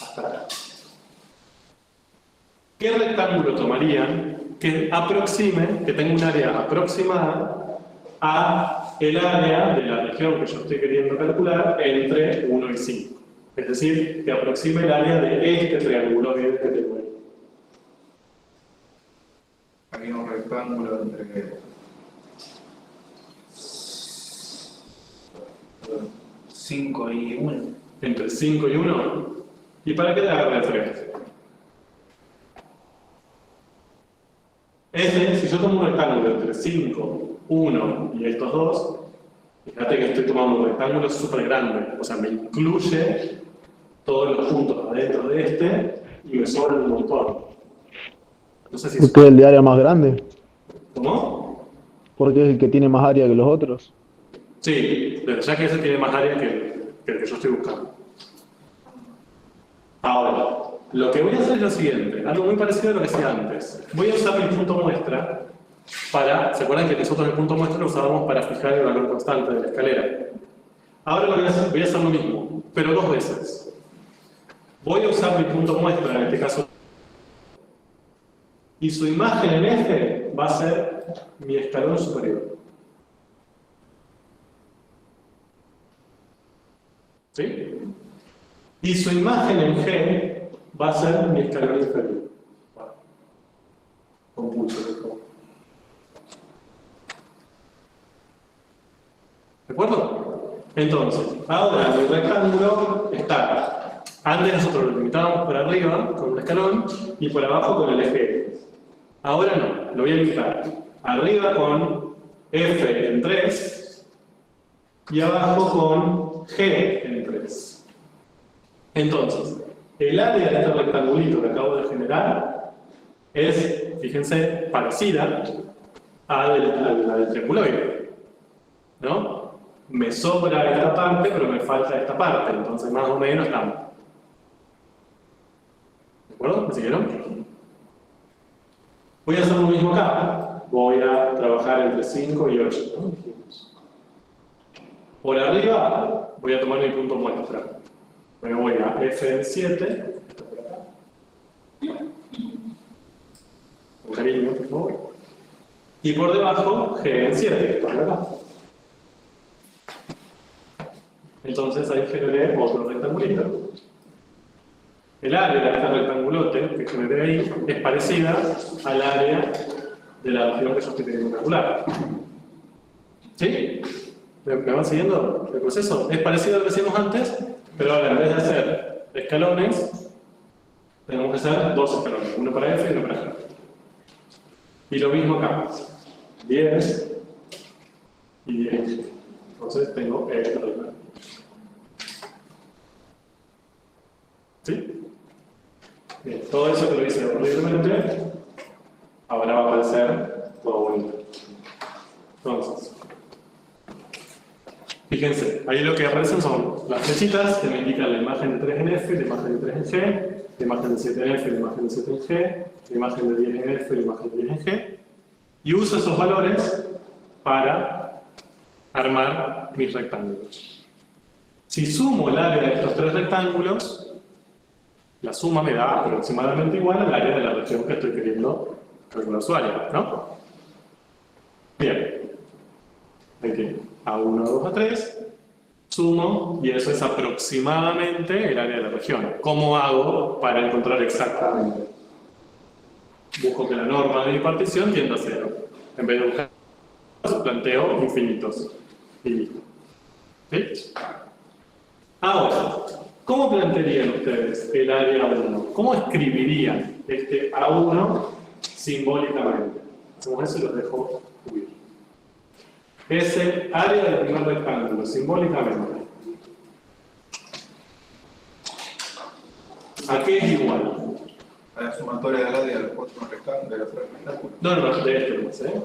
hasta acá. ¿Qué rectángulo tomarían que aproxime, que tenga un área aproximada a el área de la región que yo estoy queriendo calcular entre 1 y 5? Es decir, que aproxime el área de este triángulo que tengo ahí. Hay un rectángulo entre 5 y 1. Entre 5 y 1. ¿Y para qué le agarré 3? Si yo tomo un rectángulo entre 5, 1 y estos dos, fíjate que estoy tomando un rectángulo súper grande, o sea, me incluye todos los puntos adentro de este y me sobra un montón. No sé si ¿Porque es el de área más grande? ¿Cómo? Porque es el que tiene más área que los otros. Sí, pero ya que ese tiene más área que el que yo estoy buscando. Ahora, lo que voy a hacer es lo siguiente, algo muy parecido a lo que hacía antes. Voy a usar mi punto muestra para, ¿se acuerdan que nosotros el punto muestra lo usábamos para fijar el valor constante de la escalera? Ahora lo voy a hacer lo mismo, pero 2 veces. Voy a usar mi punto muestra, en este caso, y su imagen en F va a ser mi escalón superior. ¿Sí? Y su imagen en G va a ser mi escalón inferior. Bueno, con pulso, por favor. ¿De acuerdo? Entonces, ahora mi rectángulo está. Antes nosotros lo limitábamos por arriba con un escalón y por abajo con el eje. Ahora no, lo voy a limitar. Arriba con F en 3 y abajo con G en 3. Entonces, el área de este rectangulito que acabo de generar es, fíjense, parecida a la del trianguloide, ¿no? Me sobra esta parte, pero me falta esta parte, entonces más o menos estamos. ¿De acuerdo? ¿Me siguieron? Voy a hacer lo mismo acá. Voy a trabajar entre 5 y 8, ¿no? Por arriba voy a tomar mi punto muestra. Me voy a F en 7. Con cariño, por favor. Y por debajo, G en 7, por acá. Entonces ahí generé otro rectangulito. El área de este rectangulote que generé ahí es parecida al área de la región que yo estoy queriendo calcular. ¿Sí? ¿Me van siguiendo el proceso? Es parecido a lo que hacíamos antes, pero ahora en vez de hacer escalones, tenemos que hacer 2 escalones, uno para F y uno para G. Y lo mismo acá. 10 y 10. Entonces tengo este rectángulo. ¿Sí? Bien, todo eso que lo hice horriblemente, ahora va a aparecer todo bonito. Entonces, fíjense, ahí lo que aparecen son las flechitas que me indican la imagen de 3 en F y la imagen de 3 en G. la imagen de 7 en F, la imagen de 7 en G, la imagen de 10 en F, la imagen de 10 en G, y uso esos valores para armar mis rectángulos. Si sumo el área de estos tres rectángulos, la suma me da aproximadamente igual al área de la región que estoy queriendo calcular su área, ¿no? Bien. Ahí tiene A1, A2, A3, sumo, y eso es aproximadamente el área de la región. ¿Cómo hago para encontrar exactamente? Busco que la norma de mi partición tienda a 0. En vez de buscar, planteo infinitos. Y listo. ¿Sí? Ahora, ¿cómo plantearían ustedes el área 1? ¿Cómo escribirían este A1 simbólicamente? Hacemos eso y los dejo subir. Ese área del primer rectángulo, simbólicamente. ¿A qué es igual? A la sumatoria del área de los cuatro rectángulos, de los tres rectángulos. No, de este nomás, ¿eh?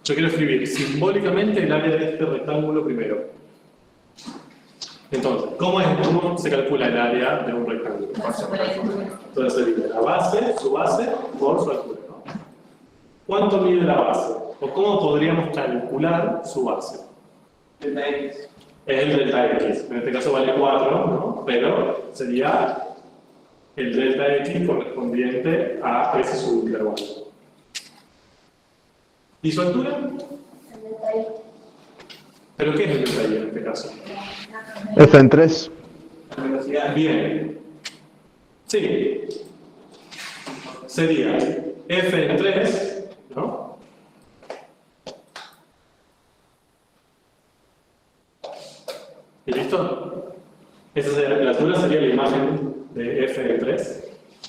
Yo quiero escribir simbólicamente el área de este rectángulo primero. Entonces, ¿cómo se calcula el área de un rectángulo? Entonces sería la base, su base, por su altura, ¿no? ¿Cuánto mide la base? ¿O cómo podríamos calcular su base? Delta X. Es el delta X. En este caso vale 4, ¿no? Pero sería el delta X correspondiente a ese subintervalo. ¿Y su altura? ¿Pero qué es el delta Y en este caso? F en 3. La velocidad. Bien. Sí. Sería F en 3, ¿no? ¿Y listo? Esa sería, la altura sería la imagen de F en 3.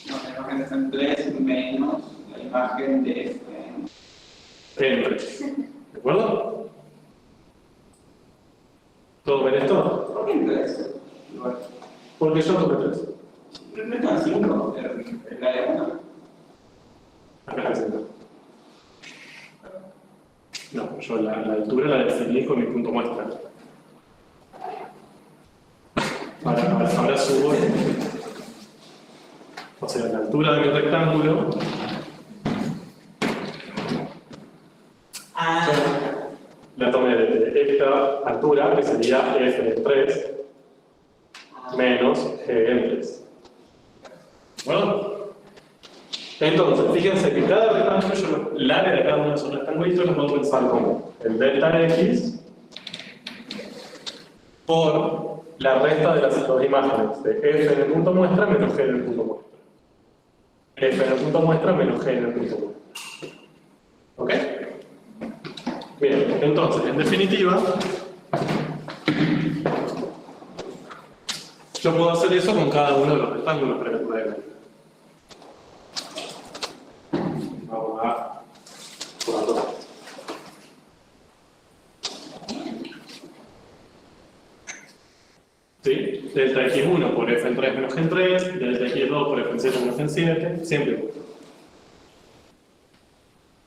No, la imagen de F en 3 menos la imagen de F en... En 3. ¿De acuerdo? ¿Todo ven esto? ¿Por qué en 3? Igual. Porque yo toqué 3. No está en 5, es la de 1. Acá está. No, yo la altura la definí con mi punto muestra. Ahora subo. O sea, la altura de mi rectángulo. La tomé de esta altura, que sería F en 3, menos G en 3. ¿Bueno? Entonces, fíjense que cada rectángulo, el área de cada uno de esos rectangulitos lo puedo pensar como el delta X por la resta de las dos imágenes de F en el punto muestra menos G en el punto muestra. F en el punto muestra menos G en el punto muestra. ¿Ok? Bien, entonces, en definitiva, yo puedo hacer eso con cada uno de los rectángulos para que pueda ver. Vamos a probarlo. ¿Sí? Delta X1 por F en 3 menos G en 3, delta X2 por F en 7 menos G en 7, siempre igual.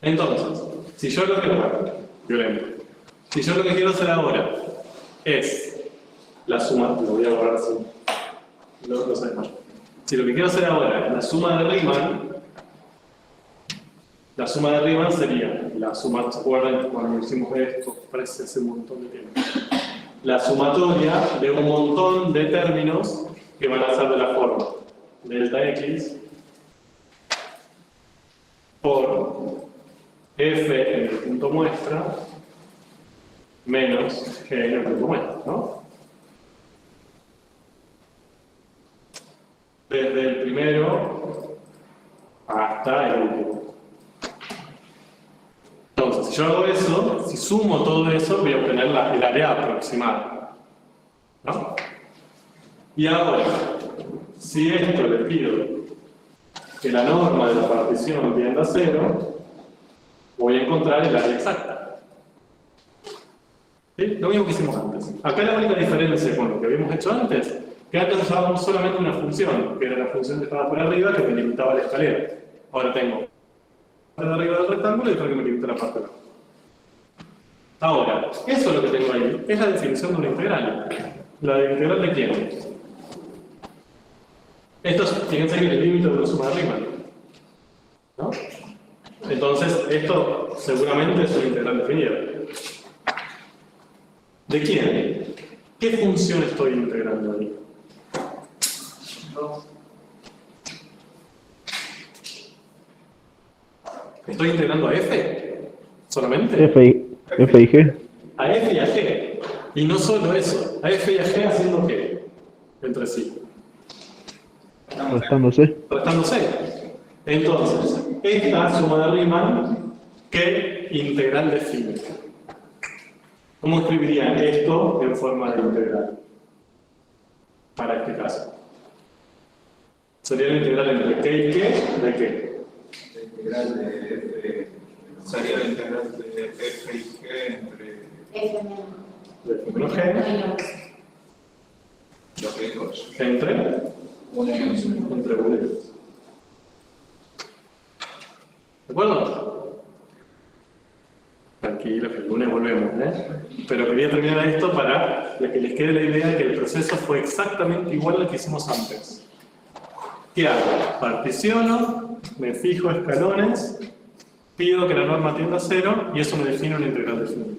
Entonces, si yo lo que quiero hacer ahora es la suma, lo voy a borrar así, no sabes más. Si lo que quiero hacer ahora es la suma de Riemann sería la suma, ¿se acuerdan cuando hicimos esto? Parece hace un montón de tiempo. La sumatoria de un montón de términos que van a ser de la forma delta X por F en el punto muestra menos G en el punto muestra, ¿no? Desde el primero hasta el último. Entonces, si yo hago eso, si sumo todo eso, voy a obtener el área aproximada, ¿no? Y ahora, si esto le pido que la norma de la partición tienda a 0, voy a encontrar el área exacta. ¿Sí? Lo mismo que hicimos antes. Acá la única diferencia con lo que habíamos hecho antes, que antes usábamos solamente una función, que era la función que estaba por arriba, que me limitaba la escalera. Ahora tengo la parte de arriba del rectángulo y otra que me limita la parte de abajo. Ahora, eso es lo que tengo ahí, es la definición de una integral. ¿La de integral de quién? Esto es, fíjense que es el límite de una suma de Riemann, ¿no? Entonces, esto seguramente es una integral definida. ¿De quién? ¿Qué función estoy integrando ahí? ¿Estoy integrando a f? ¿Solamente? F y G. A f y a g. Y no solo eso, a f y a g haciendo qué entre sí. Restándose. Restándose. Entonces, esta suma de Riemann, ¿qué integral define? ¿Cómo escribiría esto en forma de integral? Para este caso. Sería la integral entre qué y qué, ¿de qué? La integral de f sería la integral de f y g entre F menos. De f menos g, lo que digo yo. entre 1 y 11. entre 1 y 2. ¿De acuerdo? Tranquilo, que el lunes volvemos, ¿eh? Pero quería terminar esto para que les quede la idea de que el proceso fue exactamente igual al que hicimos antes. ¿Qué hago? Particiono, me fijo escalones, pido que la norma tienda a 0 y eso me define una integral definida.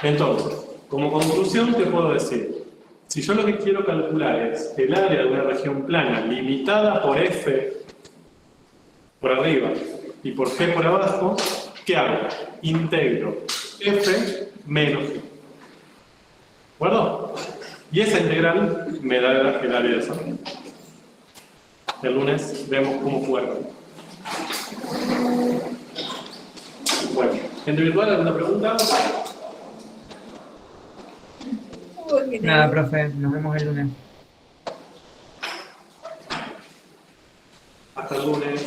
Entonces, como conclusión te puedo decir, si yo lo que quiero calcular es el área de una región plana limitada por f por arriba y por g por abajo, ¿qué hago? Integro f menos g. ¿De acuerdo? Y esa integral me da el área de esa región. El lunes vemos cómo fue. Bueno, ¿gente virtual alguna pregunta? Nada, profe, nos vemos el lunes. Hasta el lunes.